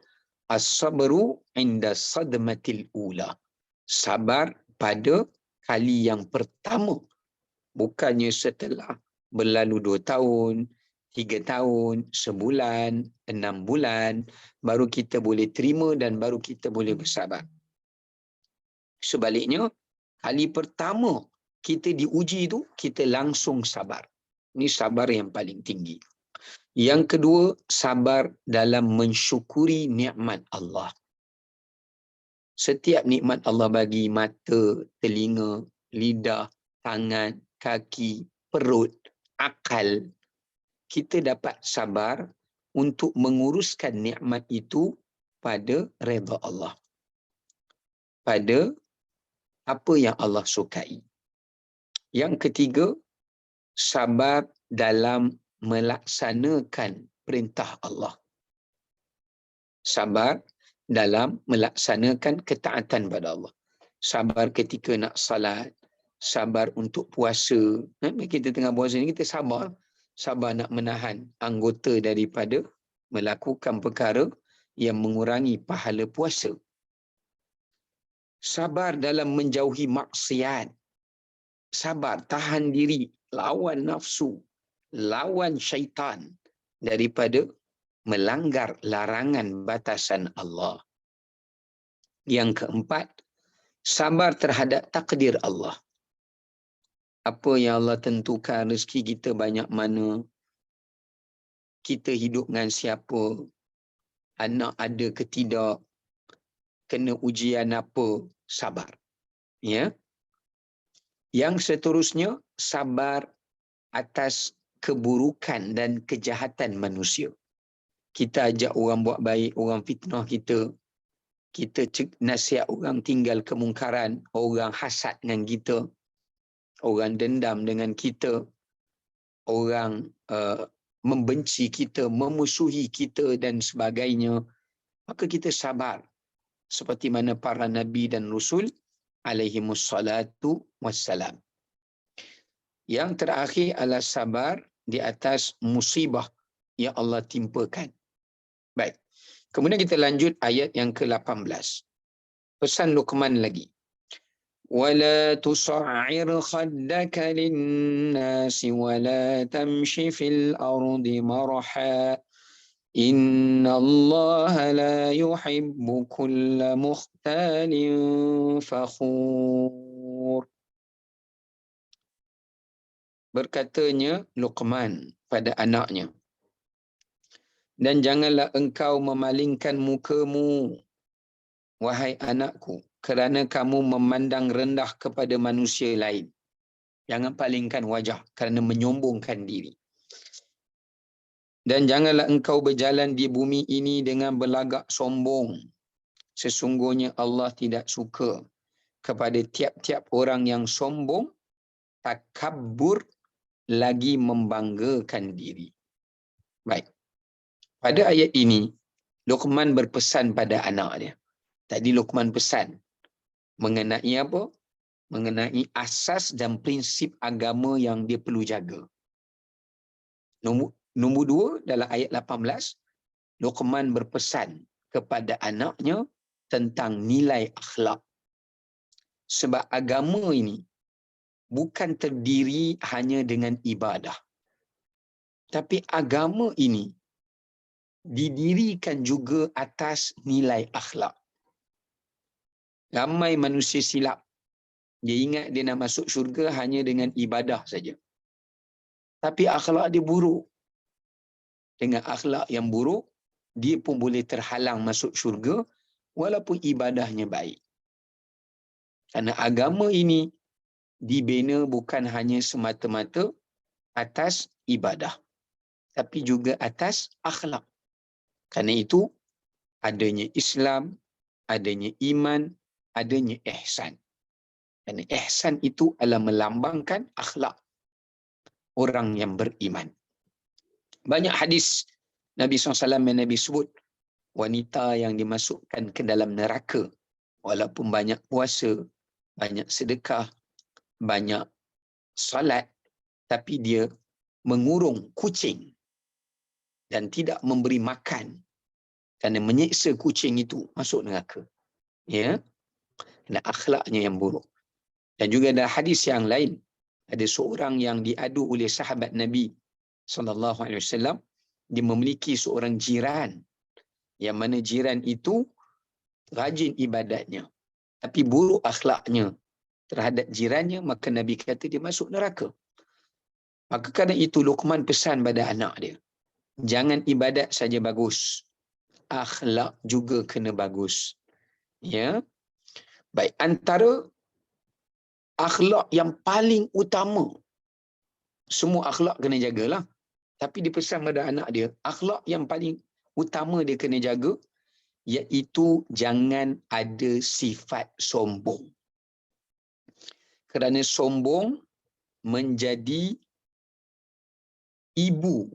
A: as-sabru inda sadmatil ula. Sabar pada kali yang pertama. Bukannya setelah berlalu 2 tahun, 3 tahun, sebulan, 6 bulan, baru kita boleh terima dan baru kita boleh bersabar. Sebaliknya, kali pertama kita diuji tu, kita langsung sabar. Ini sabar yang paling tinggi. Yang kedua, sabar dalam mensyukuri nikmat Allah. Setiap nikmat Allah bagi, mata, telinga, lidah, tangan, kaki, perut, akal, kita dapat sabar untuk menguruskan nikmat itu pada redha Allah, pada apa yang Allah sukai. Yang ketiga, sabar dalam melaksanakan perintah Allah. Sabar dalam melaksanakan ketaatan pada Allah. Sabar ketika nak salat, sabar untuk puasa. Kita tengah puasa ni kita sabar. Sabar nak menahan anggota daripada melakukan perkara yang mengurangi pahala puasa. Sabar dalam menjauhi maksiat. Sabar, tahan diri, lawan nafsu, lawan syaitan daripada melanggar larangan batasan Allah. Yang keempat, sabar terhadap takdir Allah. Apa yang Allah tentukan, rezeki kita banyak mana, kita hidup dengan siapa, anak ada ke tidak, kena ujian apa, sabar. Ya. Yang seterusnya, sabar atas keburukan dan kejahatan manusia. Kita ajak orang buat baik, orang fitnah kita. Kita nasihat orang tinggal kemungkaran, orang hasad dengan kita, orang dendam dengan kita, orang membenci kita, memusuhi kita dan sebagainya. Maka kita sabar. Seperti mana para Nabi dan Rasul alaihimussalatu wassalam. Yang terakhir adalah sabar di atas musibah yang Allah timpakan. Baik. Kemudian kita lanjut ayat yang ke-18. Pesan Luqman lagi. وَلَا تُصَعِّرْ خَدَّكَ لِلنَّاسِ وَلَا تَمْشِ فِي الْأَرْضِ مَرَحًا إِنَّ اللَّهَ لَا يُحِبُّ كُلَّ مُخْتَالٍ فَخُورٍ. Berkatanya Luqman pada anaknya, dan janganlah engkau memalingkan mukamu, wahai anakku, kerana kamu memandang rendah kepada manusia lain. Jangan palingkan wajah kerana menyombongkan diri. Dan janganlah engkau berjalan di bumi ini dengan berlagak sombong. Sesungguhnya Allah tidak suka kepada tiap-tiap orang yang sombong, takabbur, lagi membanggakan diri. Baik. Pada ayat ini, Luqman berpesan pada anak dia. Tadi Luqman pesan mengenai apa? Mengenai asas dan prinsip agama yang dia perlu jaga. Nombor 2 dalam ayat 18, Luqman berpesan kepada anaknya tentang nilai akhlak. Sebab agama ini bukan terdiri hanya dengan ibadah. Tapi agama ini didirikan juga atas nilai akhlak. Ramai manusia silap. Dia ingat dia nak masuk syurga hanya dengan ibadah saja. Tapi akhlak dia buruk. Dengan akhlak yang buruk, dia pun boleh terhalang masuk syurga walaupun ibadahnya baik. Kerana agama ini dibina bukan hanya semata-mata atas ibadah, tapi juga atas akhlak. Kerana itu, adanya Islam, adanya iman, adanya ihsan. Kerana ihsan itu adalah melambangkan akhlak orang yang beriman. Banyak hadis Nabi SAW yang Nabi sebut, wanita yang dimasukkan ke dalam neraka, walaupun banyak puasa, banyak sedekah, banyak salat, tapi dia mengurung kucing dan tidak memberi makan, kerana menyiksa kucing itu, masuk neraka. Ya, kerana akhlaknya yang buruk. Dan juga ada hadis yang lain, ada seorang yang diadu oleh sahabat Nabi SAW, dia memiliki seorang jiran, yang mana jiran itu rajin ibadatnya, tapi buruk akhlaknya terhadap jirannya, maka Nabi kata dia masuk neraka. Maka kerana itu Luqman pesan pada anak dia, jangan ibadat saja bagus, akhlak juga kena bagus. Ya, baik, antara akhlak yang paling utama, semua akhlak kena jagalah, tapi dia pesan pada anak dia, akhlak yang paling utama dia kena jaga, iaitu jangan ada sifat sombong. Kerana sombong menjadi ibu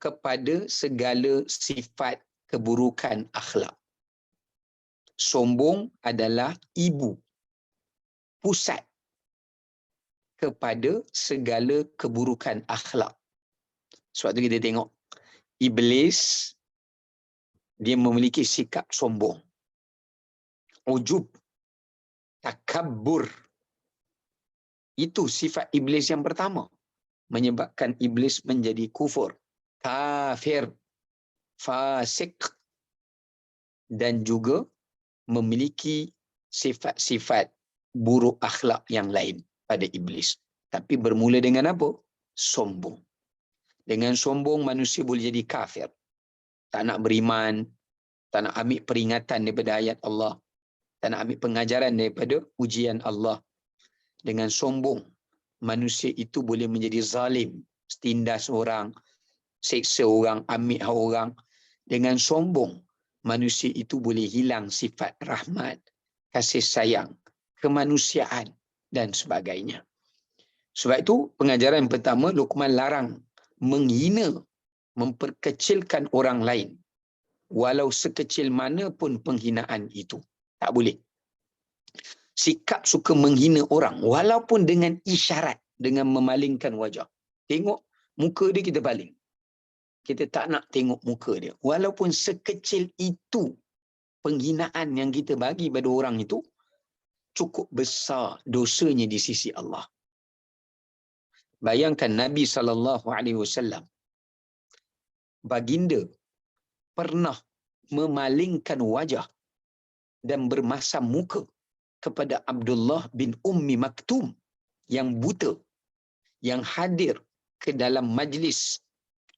A: kepada segala sifat keburukan akhlak. Sombong adalah ibu, pusat kepada segala keburukan akhlak. Sebab tu kita tengok Iblis, dia memiliki sikap sombong, ujub, takabbur. Itu sifat iblis yang pertama, menyebabkan iblis menjadi kufur, kafir, fasik, dan juga memiliki sifat-sifat buruk akhlak yang lain pada iblis. Tapi bermula dengan apa? Sombong. Dengan sombong manusia boleh jadi kafir, tak nak beriman, tak nak ambil peringatan daripada ayat Allah, tak nak ambil pengajaran daripada ujian Allah. Dengan sombong manusia itu boleh menjadi zalim, tindas orang, seksa orang, ambil hak orang. Dengan sombong manusia itu boleh hilang sifat rahmat, kasih sayang, kemanusiaan dan sebagainya. Sebab itu pengajaran yang pertama, Luqman larang menghina, memperkecilkan orang lain, walau sekecil mana pun penghinaan itu. Tak boleh. Sikap suka menghina orang, walaupun dengan isyarat, dengan memalingkan wajah. Tengok muka dia, kita paling. Kita tak nak tengok muka dia. Walaupun sekecil itu penghinaan yang kita bagi pada orang itu, cukup besar dosanya di sisi Allah. Bayangkan Nabi SAW, baginda pernah memalingkan wajah dan bermasam muka kepada Abdullah bin Ummi Maktum yang buta, yang hadir ke dalam majlis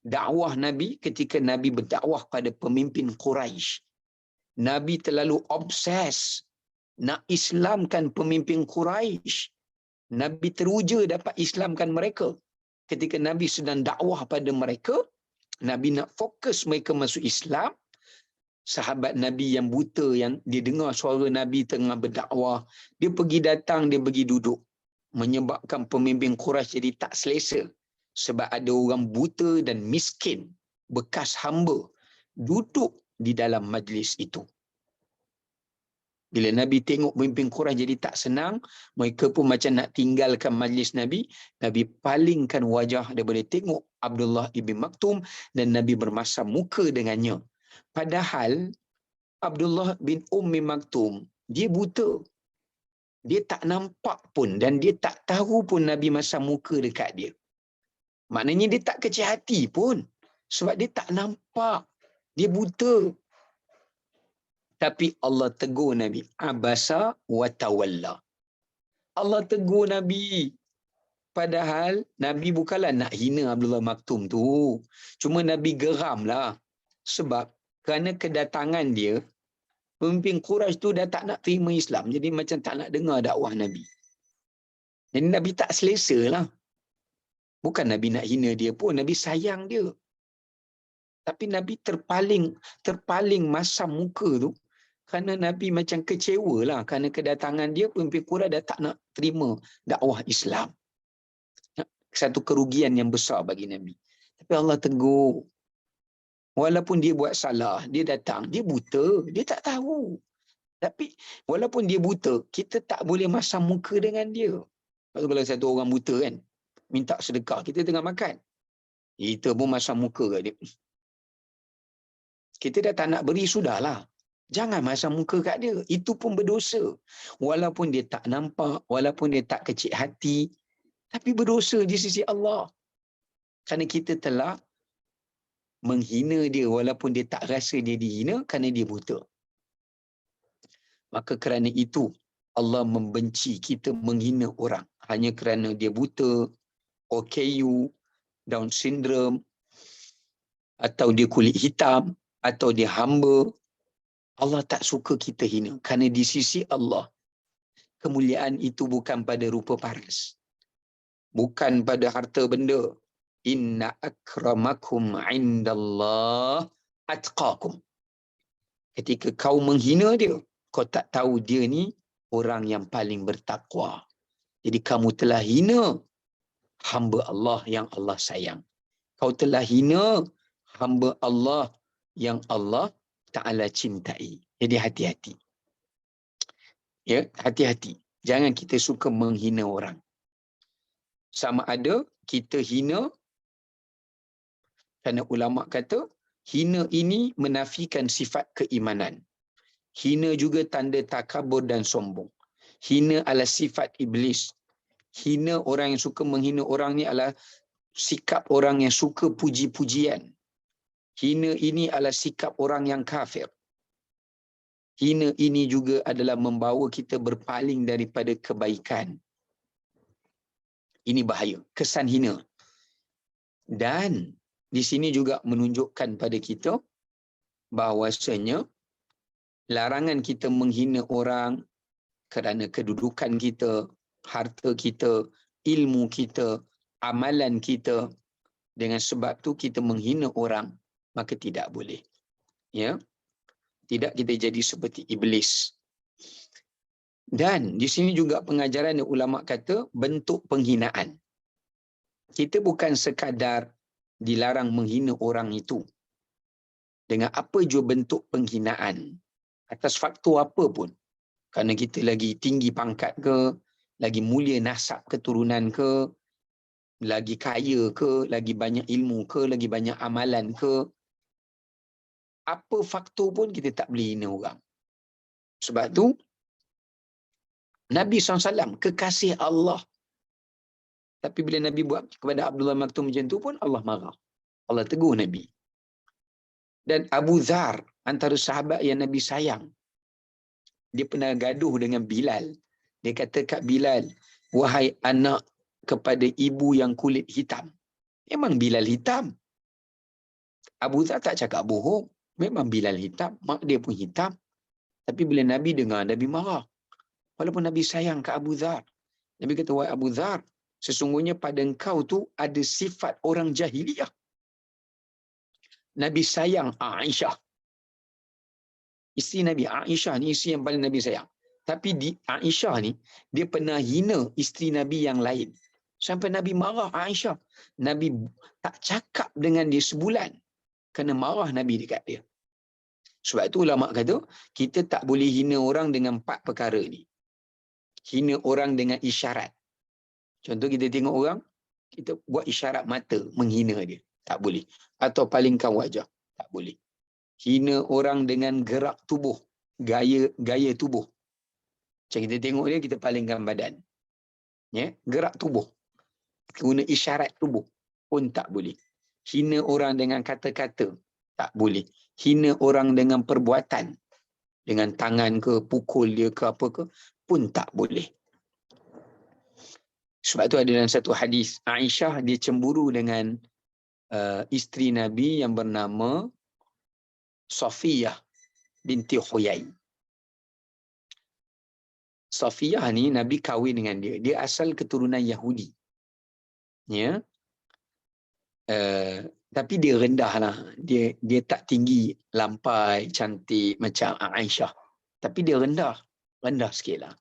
A: dakwah Nabi ketika Nabi berdakwah pada pemimpin Quraisy. Nabi terlalu obses nak Islamkan pemimpin Quraisy. Nabi teruja dapat Islamkan mereka. Ketika Nabi sedang dakwah pada mereka, Nabi nak fokus mereka masuk Islam. Sahabat Nabi yang buta, yang dia dengar suara Nabi tengah berdakwah, dia pergi datang, dia pergi duduk, menyebabkan pemimpin Quraisy jadi tak selesa. Sebab ada orang buta dan miskin, bekas hamba, duduk di dalam majlis itu. Bila Nabi tengok pemimpin Quraisy jadi tak senang, mereka pun macam nak tinggalkan majlis Nabi. Nabi palingkan wajah daripada tengok Abdullah ibn Maktum dan Nabi bermasam muka dengannya. Padahal Abdullah bin Ummi Maktum, dia buta. Dia tak nampak pun dan dia tak tahu pun Nabi masam muka dekat dia. Maknanya dia tak kecil hati pun. Sebab dia tak nampak. Dia buta. Tapi Allah tegur Nabi. Abasa wa tawalla. Allah tegur Nabi. Padahal Nabi bukanlah nak hina Abdullah Maktum tu. Cuma Nabi geram lah. Sebab kerana kedatangan dia, pemimpin Quraisy tu dah tak nak terima Islam. Jadi macam tak nak dengar dakwah Nabi. Jadi Nabi tak selesa lah. Bukan Nabi nak hina dia pun. Nabi sayang dia. Tapi Nabi terpaling masam muka tu. Kerana Nabi macam kecewa lah. Kerana kedatangan dia, pemimpin Quraisy dah tak nak terima dakwah Islam. Satu kerugian yang besar bagi Nabi. Tapi Allah tegur. Walaupun dia buat salah, dia datang, dia buta, dia tak tahu. Tapi walaupun dia buta, kita tak boleh masam muka dengan dia. Kalau satu orang buta kan, minta sedekah, kita tengah makan, kita pun masam muka kat dia. Kita dah tak nak beri, sudahlah. Jangan masam muka kat dia. Itu pun berdosa. Walaupun dia tak nampak, walaupun dia tak kecil hati, tapi berdosa di sisi Allah. Kerana kita telah menghina dia walaupun dia tak rasa dia dihina kerana dia buta. Maka kerana itu Allah membenci kita menghina orang hanya kerana dia buta, OKU, Down syndrome, atau dia kulit hitam, atau dia hamba. Allah tak suka kita hina kerana di sisi Allah kemuliaan itu bukan pada rupa paras, bukan pada harta benda. Inna akramakum indallah atqakum. Ketika kau menghina dia, kau tak tahu dia ni orang yang paling bertakwa. Jadi kamu telah hina hamba Allah yang Allah sayang. Kau telah hina hamba Allah yang Allah Ta'ala cintai. Jadi hati-hati. Ya, hati-hati. Jangan kita suka menghina orang. Sama ada kita hina, kerana ulama kata, hina ini menafikan sifat keimanan. Hina juga tanda takabur dan sombong. Hina adalah sifat iblis. Hina, orang yang suka menghina orang ni adalah sikap orang yang suka puji-pujian. Hina ini adalah sikap orang yang kafir. Hina ini juga adalah membawa kita berpaling daripada kebaikan. Ini bahaya, kesan hina. Dan di sini juga menunjukkan pada kita bahawasanya larangan kita menghina orang kerana kedudukan kita, harta kita, ilmu kita, amalan kita. Dengan sebab tu kita menghina orang, maka tidak boleh. Ya, tidak kita jadi seperti iblis. Dan di sini juga pengajaran ulama kata bentuk penghinaan. Kita bukan sekadar dilarang menghina orang itu dengan apa jua bentuk penghinaan, atas faktor apa pun. Kerana kita lagi tinggi pangkat ke, lagi mulia nasab keturunan ke, lagi kaya ke, lagi banyak ilmu ke, lagi banyak amalan ke, apa faktor pun kita tak boleh hina orang. Sebab tu Nabi SAW kekasih Allah. Tapi bila Nabi buat kepada Abdullah Maktum macam tu pun Allah marah. Allah tegur Nabi. Dan Abu Dhar, antara sahabat yang Nabi sayang, dia pernah gaduh dengan Bilal. Dia kata kat Bilal, wahai anak kepada ibu yang kulit hitam. Memang Bilal hitam. Abu Dhar tak cakap bohong. Memang Bilal hitam. Mak dia pun hitam. Tapi bila Nabi dengar, Nabi marah. Walaupun Nabi sayang ke Abu Dhar. Nabi kata, wahai Abu Dhar, sesungguhnya pada engkau tu ada sifat orang jahiliyah. Nabi sayang Aisyah. Isteri Nabi, Aisyah ni isteri yang paling Nabi sayang. Tapi di Aisyah ni, dia pernah hina isteri Nabi yang lain. Sampai Nabi marah Aisyah. Nabi tak cakap dengan dia sebulan. Kerana marah Nabi dekat dia. Sebab itu ulama kata, kita tak boleh hina orang dengan 4 perkara ni. Hina orang dengan isyarat. Contoh kita tengok orang, kita buat isyarat mata menghina dia. Tak boleh. Atau palingkan wajah. Tak boleh. hina orang dengan gerak tubuh, gaya tubuh. Macam kita tengok dia, kita palingkan badan. Ya, gerak tubuh, guna isyarat tubuh pun tak boleh. Hina orang dengan kata-kata, tak boleh. Hina orang dengan perbuatan, dengan tangan ke, pukul dia ke apa ke, pun tak boleh. Sebab tu ada dalam satu hadis, Aisyah dia cemburu dengan isteri Nabi yang bernama Safiyah binti Huyai. Safiyah ni Nabi kahwin dengan dia. Dia asal keturunan Yahudi. Ya. Tapi dia rendah lah. Dia tak tinggi, lampai, cantik macam Aisyah. Tapi dia rendah. Rendah sikit lah.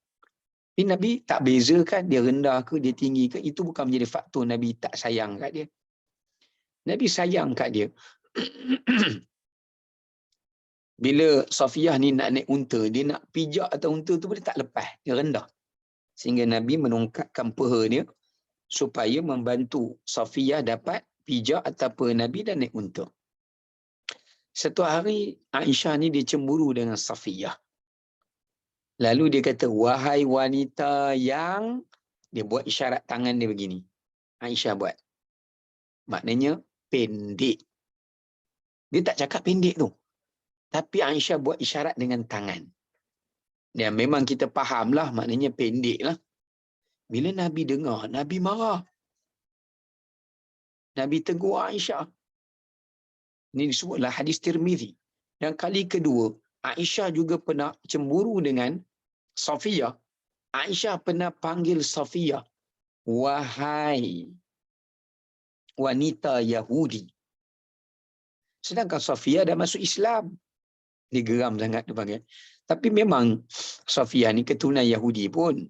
A: Tapi Nabi tak bezakan dia rendah ke, dia tinggi ke. Itu bukan menjadi faktor Nabi tak sayang kat dia. Nabi sayang kat dia. Bila Safiyah ni nak naik unta, dia nak pijak atas unta tu boleh tak lepas. Dia rendah. Sehingga Nabi menongkatkan peha dia supaya membantu Safiyah dapat pijak atas peha Nabi dan naik unta. Satu hari Aisyah ni dia cemburu dengan Safiyah. Lalu dia kata, wahai wanita yang, dia buat isyarat tangan dia begini. Aisyah buat. Maknanya pendek. Dia tak cakap pendek tu. Tapi Aisyah buat isyarat dengan tangan. Dan memang kita fahamlah maknanya pendek lah. Bila Nabi dengar, Nabi marah. Nabi tegur Aisyah. Ini disebutlah hadis Tirmizi. Dan kali kedua, Aisyah juga pernah cemburu dengan Safiyah. Aisyah pernah panggil Safiyah, wahai wanita Yahudi. Sedangkan Safiyah dah masuk Islam. Dia geram sangat dia panggil. Tapi memang Safiyah ni keturunan Yahudi pun.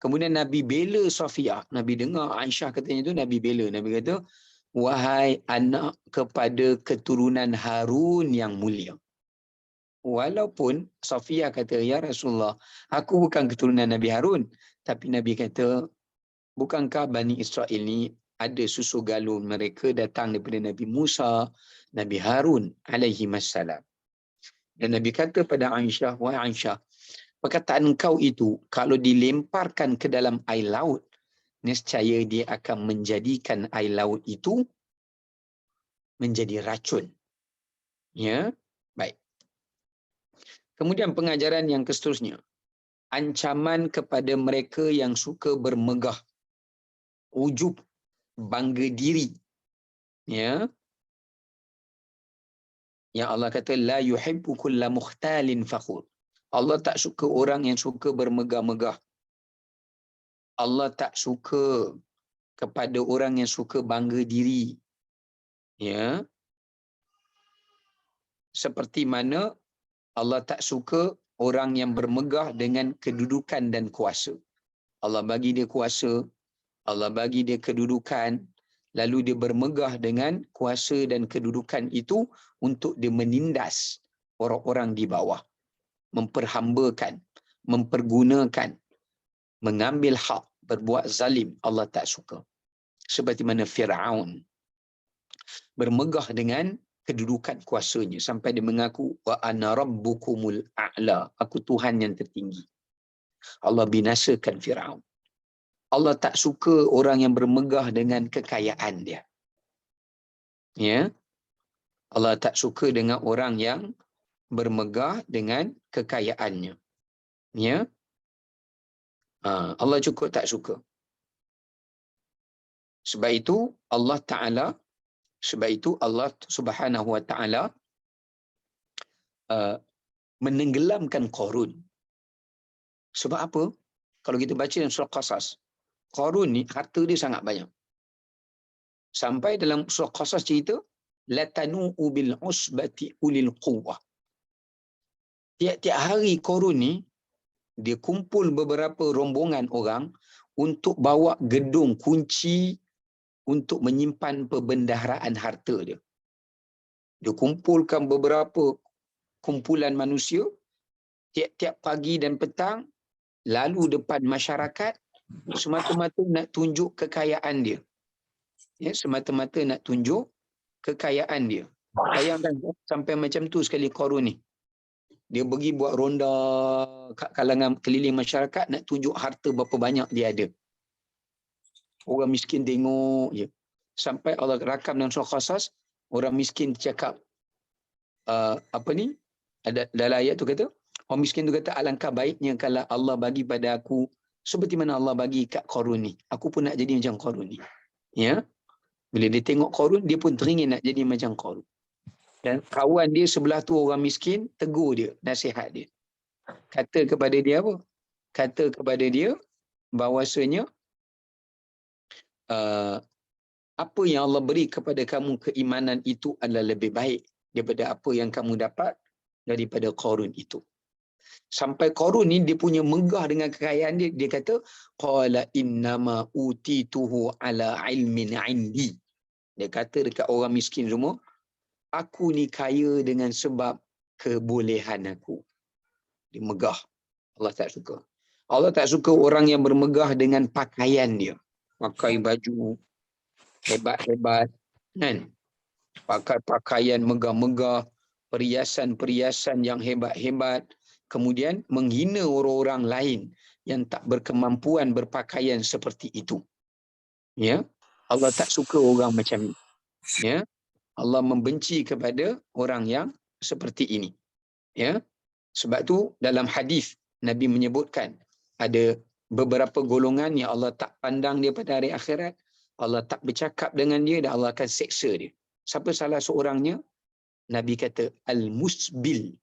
A: Kemudian Nabi bela Safiyah. Nabi dengar Aisyah katanya tu, Nabi bela. Nabi kata, wahai anak kepada keturunan Harun yang mulia. Walaupun Safiyah kata, ya Rasulullah, aku bukan keturunan Nabi Harun. Tapi Nabi kata, bukankah Bani Israel ni ada susu galon mereka datang daripada Nabi Musa, Nabi Harun alaihi wassalam. Dan Nabi kata pada Aisyah, wahai Aisyah, perkataan engkau itu kalau dilemparkan ke dalam air laut, nescaya dia akan menjadikan air laut itu menjadi racun. Ya, baik. Kemudian pengajaran yang seterusnya, ancaman kepada mereka yang suka bermegah, ujub, bangga diri. Ya. Yang Allah kata, la yuhibbu kulla mukhtalin fakhur. Allah tak suka orang yang suka bermegah-megah. Allah tak suka kepada orang yang suka bangga diri. Ya. Seperti mana Allah tak suka orang yang bermegah dengan kedudukan dan kuasa. Allah bagi dia kuasa, Allah bagi dia kedudukan, lalu dia bermegah dengan kuasa dan kedudukan itu untuk dia menindas orang-orang di bawah, memperhambakan, mempergunakan, mengambil hak, berbuat zalim. Allah tak suka. Seperti mana Fir'aun bermegah dengan kedudukan kuasanya sampai dia mengaku, wa ana rabbukumul a'la, aku Tuhan yang tertinggi. Allah binasakan Fir'aun. Allah tak suka orang yang bermegah dengan kekayaan dia. Ya. Allah tak suka dengan orang yang bermegah dengan kekayaannya. Ya. Allah cukup tak suka. Sebab itu Allah Ta'ala, sebab itu Allah Subhanahu Wa Ta'ala menenggelamkan Qarun. Sebab apa? Kalau kita baca dalam surah Qasas, Qarun ni harta dia sangat banyak. Sampai dalam surah Qasas cerita, latanu'u bil usbati ulil quwwah. Tiap-tiap hari Qarun ni dia kumpul beberapa rombongan orang untuk bawa gedung kunci untuk menyimpan perbendaharaan harta dia. Dia kumpulkan beberapa kumpulan manusia tiap-tiap pagi dan petang, lalu depan masyarakat, semata-mata nak tunjuk kekayaan dia. Ya, semata-mata nak tunjuk kekayaan dia. Bayangkan sampai macam tu sekali Qarun ni. Dia pergi buat ronda kat kalangan keliling masyarakat nak tunjuk harta berapa banyak dia ada. Orang miskin tengok je. Sampai Allah rakam dalam surah Qasas, orang miskin cakap, apa ni? Ada dalam ayat tu kata, orang miskin tu kata, alangkah baiknya kalau Allah bagi pada aku seperti mana Allah bagi kat Qarun ni. Aku pun nak jadi macam Qarun ni. Ya. Bila dia tengok Qarun, dia pun teringin nak jadi macam Qarun. Dan kawan dia sebelah tu orang miskin, tegur dia, nasihat dia. Kata kepada dia apa? Kata kepada dia bahawasanya apa yang Allah beri kepada kamu keimanan itu adalah lebih baik daripada apa yang kamu dapat daripada Qarun itu. Sampai Qarun ni dia punya megah dengan kekayaan dia, dia kata qala innama utituhu ala ilmin indi. Dia kata dekat orang miskin semua, aku ni kaya dengan sebab kebolehan aku. Dia megah. Allah tak suka. Allah tak suka orang yang bermegah dengan pakaian dia. Pakai baju hebat-hebat, kan? Pakai pakaian megah-megah, perhiasan-perhiasan yang hebat-hebat, kemudian menghina orang-orang lain yang tak berkemampuan berpakaian seperti itu. Ya, Allah tak suka orang macam ni. Ya, Allah membenci kepada orang yang seperti ini. Ya, sebab tu dalam hadis Nabi menyebutkan ada beberapa golongan yang Allah tak pandang dia pada hari akhirat, Allah tak bercakap dengan dia dan Allah akan seksa dia. Siapa salah seorangnya? Nabi kata al-musbil,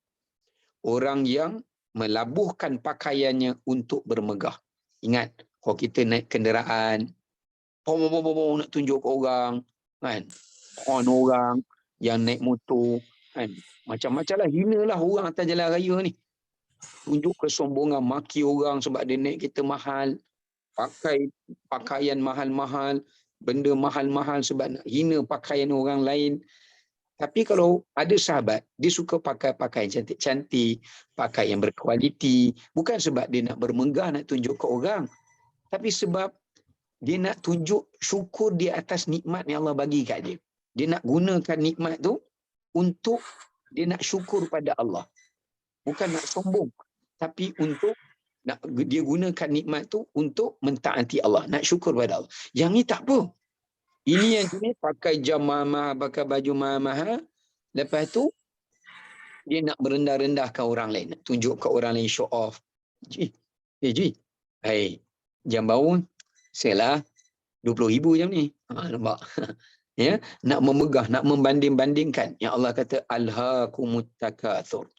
A: orang yang melabuhkan pakaiannya untuk bermegah. Ingat, kalau kita naik kenderaan, nak tunjuk ke orang, kan? On orang yang naik motor, kan? Macam-macam lah, hinalah orang atas jalan raya ni. Tunjuk kesombongan, maki orang sebab dia naik kereta mahal, pakai pakaian mahal-mahal, benda mahal-mahal sebab nak hina pakaian orang lain. Tapi kalau ada sahabat, dia suka pakai pakaian cantik-cantik, pakai yang berkualiti, bukan sebab dia nak bermegah, nak tunjuk ke orang, tapi sebab dia nak tunjuk syukur dia atas nikmat yang Allah bagi kat dia. Dia nak gunakan nikmat tu untuk dia nak syukur pada Allah. Bukan nak sombong, tapi untuk nak dia gunakan nikmat tu untuk mentaati Allah, nak syukur pada Allah. Yang ni tak apa. Ini yang jenis pakai jam mahal, pakai baju mahal, lepas tu dia nak merendah-rendahkan orang lain, nak tunjuk ke orang lain, show off. Ji, hey, jam baru selah 20,000 jam ni. Nampak? Ya, nak memegah, nak membanding-bandingkan. Yang Allah kata alhaakumut takatsur.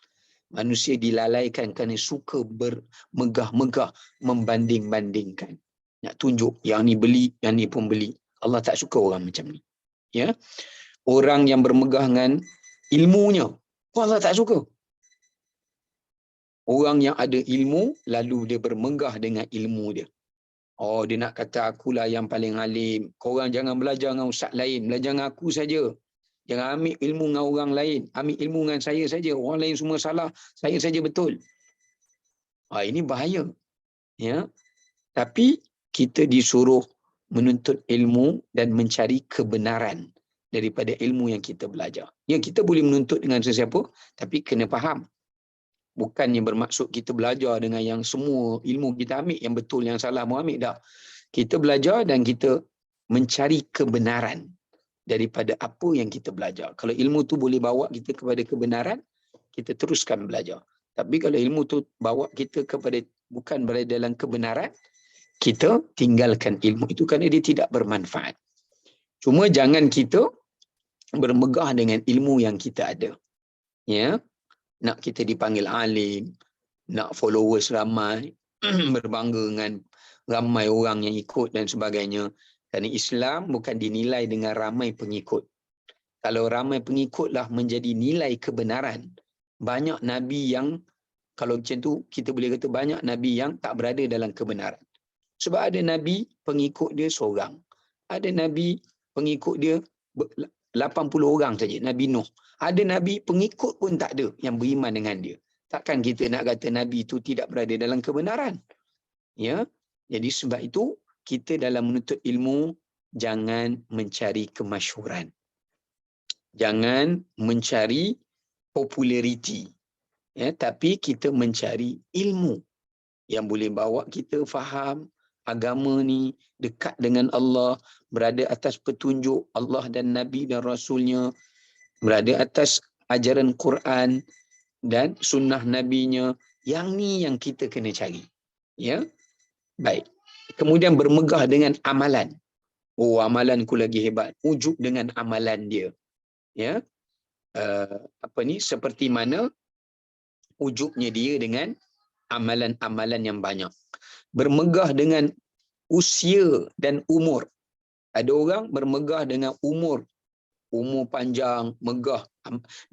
A: Manusia dilalaikan kerana suka bermegah-megah, membanding-bandingkan. Nak tunjuk yang ni beli, yang ni pun beli. Allah tak suka orang macam ni. Ya. Orang yang bermegah dengan ilmunya, Allah tak suka. Orang yang ada ilmu lalu dia bermegah dengan ilmu dia. Oh, dia nak kata akulah yang paling alim. Korang jangan belajar dengan ustaz lain, belajar dengan aku saja. Jangan ambil ilmu dengan orang lain, ambil ilmu dengan saya saja. Orang lain semua salah, saya saja betul. Ini bahaya. Ya. Tapi kita disuruh menuntut ilmu dan mencari kebenaran daripada ilmu yang kita belajar. Ya, kita boleh menuntut dengan sesiapa, tapi kena faham. Bukannya bermaksud kita belajar dengan yang semua ilmu kita ambil, yang betul, yang salah mau ambil. Tak. Kita belajar dan kita mencari kebenaran daripada apa yang kita belajar. Kalau ilmu tu boleh bawa kita kepada kebenaran, kita teruskan belajar. Tapi kalau ilmu tu bawa kita kepada bukan berada dalam kebenaran, kita tinggalkan ilmu itu kerana dia tidak bermanfaat. Cuma jangan kita bermegah dengan ilmu yang kita ada. Ya, nak kita dipanggil alim, nak followers ramai, berbangga dengan ramai orang yang ikut dan sebagainya. Kerana Islam bukan dinilai dengan ramai pengikut. Kalau ramai pengikutlah menjadi nilai kebenaran. Banyak Nabi yang, kalau macam tu, kita boleh kata banyak Nabi yang tak berada dalam kebenaran. Sebab ada Nabi pengikut dia seorang. Ada Nabi pengikut dia 80 orang saja, Nabi Nuh. Ada Nabi pengikut pun tak ada yang beriman dengan dia. Takkan kita nak kata Nabi itu tidak berada dalam kebenaran. Ya, jadi sebab itu kita dalam menuntut ilmu jangan mencari kemasyhuran. Jangan mencari populariti, ya, tapi kita mencari ilmu yang boleh bawa kita faham agama ni, dekat dengan Allah, berada atas petunjuk Allah dan Nabi dan Rasulnya, berada atas ajaran Quran dan sunnah Nabinya. Yang ni yang kita kena cari. Ya, baik. Kemudian bermegah dengan amalan. Oh, amalanku lagi hebat. Ujub dengan amalan dia. Ya, apa ni? Seperti mana ujubnya dia dengan amalan-amalan yang banyak. Bermegah dengan usia dan umur. Ada orang bermegah dengan umur. Umur panjang, megah.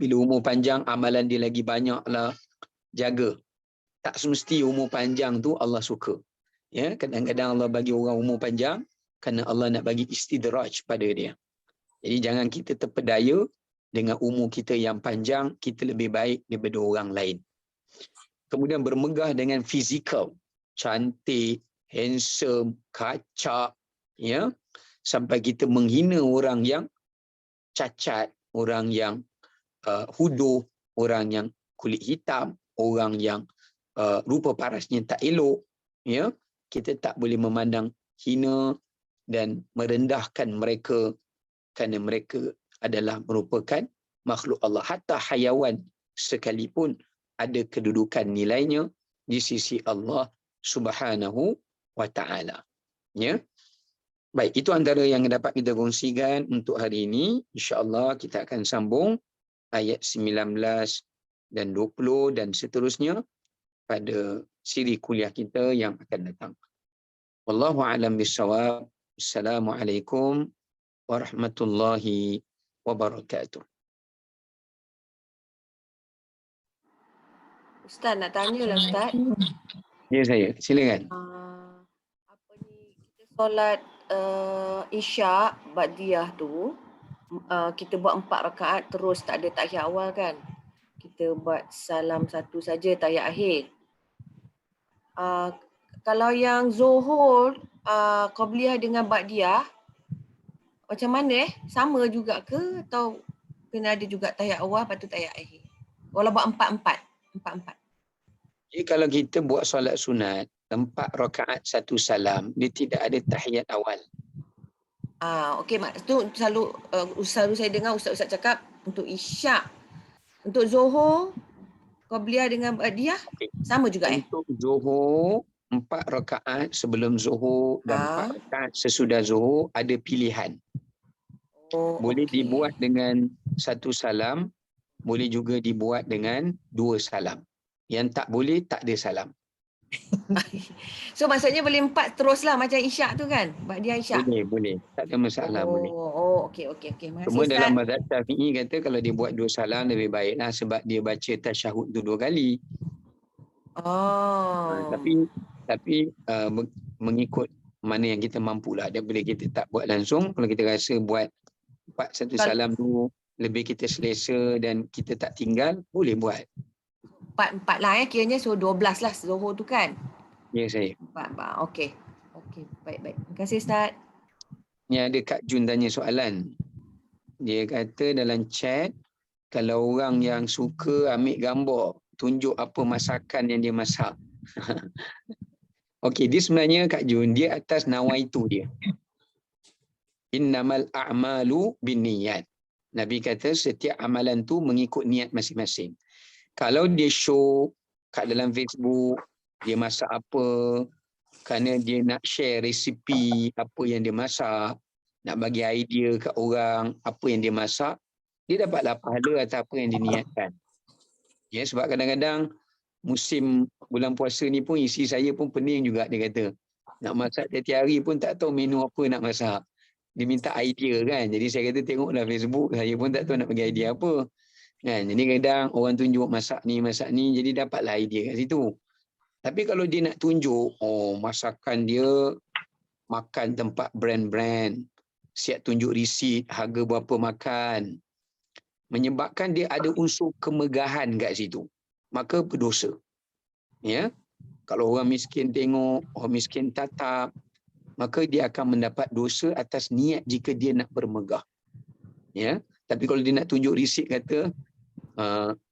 A: Bila umur panjang, amalan dia lagi banyak lah. Jaga. Tak semesti umur panjang tu Allah suka. Ya, kadang-kadang Allah bagi orang umur panjang kerana Allah nak bagi istidraj pada dia. Jadi jangan kita terpedaya dengan umur kita yang panjang, kita lebih baik daripada orang lain. Kemudian bermegah dengan fizikal. Cantik, handsome, kacak, ya, sampai kita menghina orang yang cacat, orang yang huduh, orang yang kulit hitam, orang yang rupa parasnya tak elok, ya, kita tak boleh memandang hina dan merendahkan mereka kerana mereka adalah merupakan makhluk Allah. Hatta hayawan sekalipun ada kedudukan nilainya di sisi Allah Subhanahu wa taala. Ya. Baik, itu antara yang dapat kita kongsikan untuk hari ini. Insya-Allah kita akan sambung ayat 19 dan 20 dan seterusnya pada siri kuliah kita yang akan datang. Wallahu a'lam bissawab. Assalamualaikum warahmatullahi wabarakatuh.
C: Ustaz nak tanya lah Ustaz.
A: Ya saya, silakan.
C: Apa ni, kita solat Isyak Ba'diyah tu, kita buat 4 rakaat terus, tak ada tahiyat awal kan? Kita buat salam satu saja, tahiyat akhir. Kalau yang Zuhur, Qabliyah dengan Ba'diyah, macam mana Sama juga ke atau kena ada juga tahiyat awal lepas tu tahiyat akhir? Walau buat 4-4.
A: Jadi kalau kita buat solat sunat 4 rakaat 1 salam, dia tidak ada tahiyat awal.
C: Okey, tu selalu saya dengar ustaz-ustaz cakap untuk Isyak, untuk Zuhur, Qabliyah dengan Ba'diyah sama juga
A: Untuk Zuhur 4 rakaat sebelum Zuhur dan 4 rakaat sesudah Zuhur ada pilihan. Boleh dibuat dengan 1 salam, boleh juga dibuat dengan 2 salam. Yang tak boleh, tak ada salam.
C: So maksudnya boleh 4 teruslah macam Isyak tu kan? Ba'diyah Isyak.
A: Boleh. Tak ada masalah, boleh.
C: Okey. Terima kasih,
A: Cuma
C: Ustaz.
A: dalam mazhab Syafi'i kata kalau dia buat 2 salam lebih baiklah sebab dia baca tasyahud tu 2 kali. Tapi mengikut mana yang kita mampulah. Daripada kita tak buat langsung, kalau kita rasa buat 1 salam tu lebih kita selesa dan kita tak tinggal, boleh buat.
C: 4 lah kiranya, so 12 lah Zuhur tu kan?
A: Ya saya.
C: 4. Okey, baik. Terima kasih Ustaz.
A: Ni ada Kak Jun tanya soalan. Dia kata dalam chat, kalau orang yang suka ambil gambar, tunjuk apa masakan yang dia masak. Okey, dia sebenarnya Kak Jun, dia atas nawaitu dia. Innamal a'malu binniyat. Nabi kata setiap amalan tu mengikut niat masing-masing. Kalau dia show kat dalam Facebook, dia masak apa, kerana dia nak share resipi apa yang dia masak, nak bagi idea kat orang apa yang dia masak, dia dapatlah pahala atas apa yang diniatkan. Ya, sebab kadang-kadang musim bulan puasa ni pun isi saya pun pening juga, dia kata. Nak masak tiap-tiap hari pun tak tahu menu apa nak masak. Dia minta idea kan. Jadi saya kata tengoklah Facebook, saya pun tak tahu nak bagi idea apa. Kan? Jadi kadang orang tunjuk masak ni, jadi dapatlah idea kat situ. Tapi kalau dia nak tunjuk, masakan dia makan tempat brand-brand, siap tunjuk resit, harga berapa makan, menyebabkan dia ada unsur kemegahan kat situ, maka berdosa. Ya, kalau orang miskin tengok, orang miskin tatap, maka dia akan mendapat dosa atas niat jika dia nak bermegah. Ya, Tapi kalau dia nak tunjuk receipt kata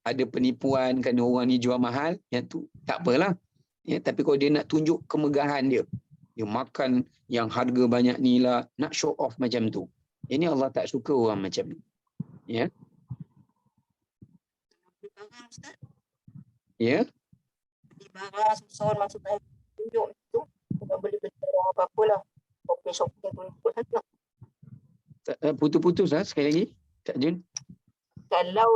A: ada penipuan kerana orang ni jual mahal, yang tu tak apalah. Ya, tapi kalau dia nak tunjuk kemegahan dia makan yang harga banyak ni lah, nak show off macam tu. Ini Allah tak suka orang macam ni. Ya.
D: Beli barang Ustaz.
A: Ya.
D: Beli barang susah maksudnya tunjuk tu. Bukan beli barang apa-apa lah. Shopping tunjuk saja.
A: Putus-putus lah sekali lagi. Kak Jun.
D: Kalau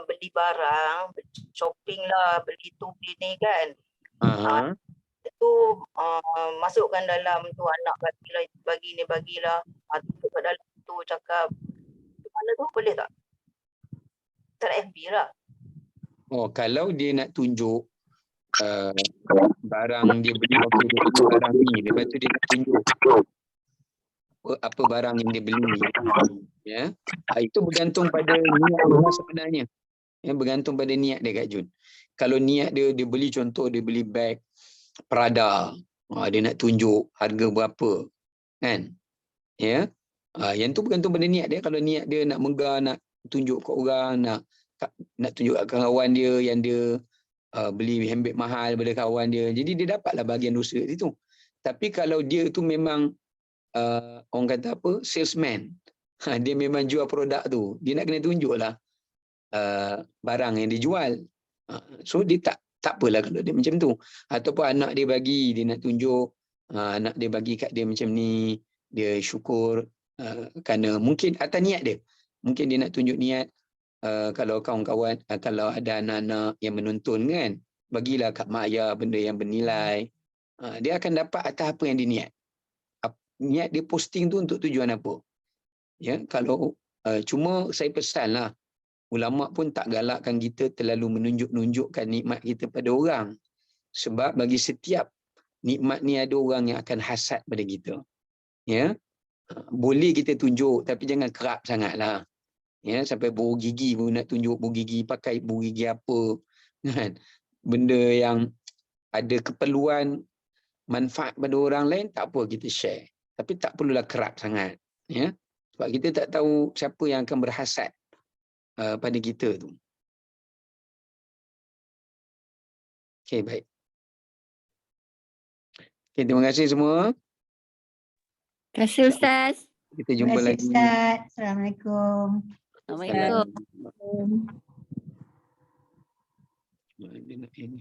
D: beli barang, shopping lah, beli tu beli ni kan. Itu masukkan dalam tu anak bagilah, bagi ni bagilah. Tutup kat dalam tu cakap. Mana tu boleh tak? Tak FB lah.
A: Oh, kalau dia nak tunjuk barang dia beli, okey dia beli barang ni, lepas tu dia nak tunjuk apa barang yang dia beli. Ya. Itu bergantung pada niat dia sebenarnya. Ya, bergantung pada niat dia, Kak Jun. Kalau niat dia beli, contoh dia beli beg Prada, dia nak tunjuk harga berapa, kan? Ya. Yang tu bergantung pada niat dia. Kalau niat dia nak megah, nak tunjuk kat orang, nak tunjuk kat kawan dia yang dia beli handbag mahal daripada kawan dia. Jadi dia dapatlah bahagian dosa kat situ. Tapi kalau dia tu memang orang kata apa, salesman, dia memang jual produk tu, dia nak kena tunjuklah barang yang dia jual. So dia tak apalah kalau dia macam tu. Ataupun anak dia bagi, dia nak tunjuk anak dia bagi kat dia macam ni, dia syukur kerana mungkin atas niat dia. Mungkin dia nak tunjuk niat, kalau kawan-kawan, kalau ada anak-anak yang menonton kan, bagilah kat mak ayah benda yang bernilai. Dia akan dapat atas apa yang dia niat. Niat dia posting tu untuk tujuan apa. Ya, kalau cuma saya pesanlah, ulama pun tak galakkan kita terlalu menunjukkan nikmat kita pada orang. Sebab bagi setiap nikmat ni ada orang yang akan hasad pada kita. Ya. Boleh kita tunjuk tapi jangan kerap sangatlah. Ya, sampai buru gigi pun nak tunjuk buru gigi, pakai buru gigi apa. Kan? Benda yang ada keperluan manfaat pada orang lain tak apa kita share. Tapi tak perlulah kerap sangat. Ya. Sebab kita tak tahu siapa yang akan berhasad pada kita tu. Okey, baik. Okay, terima kasih semua.
E: Terima kasih Ustaz.
A: Kita jumpa lagi.
B: Ustaz. Assalamualaikum.
E: Assalamualaikum.
A: Ini.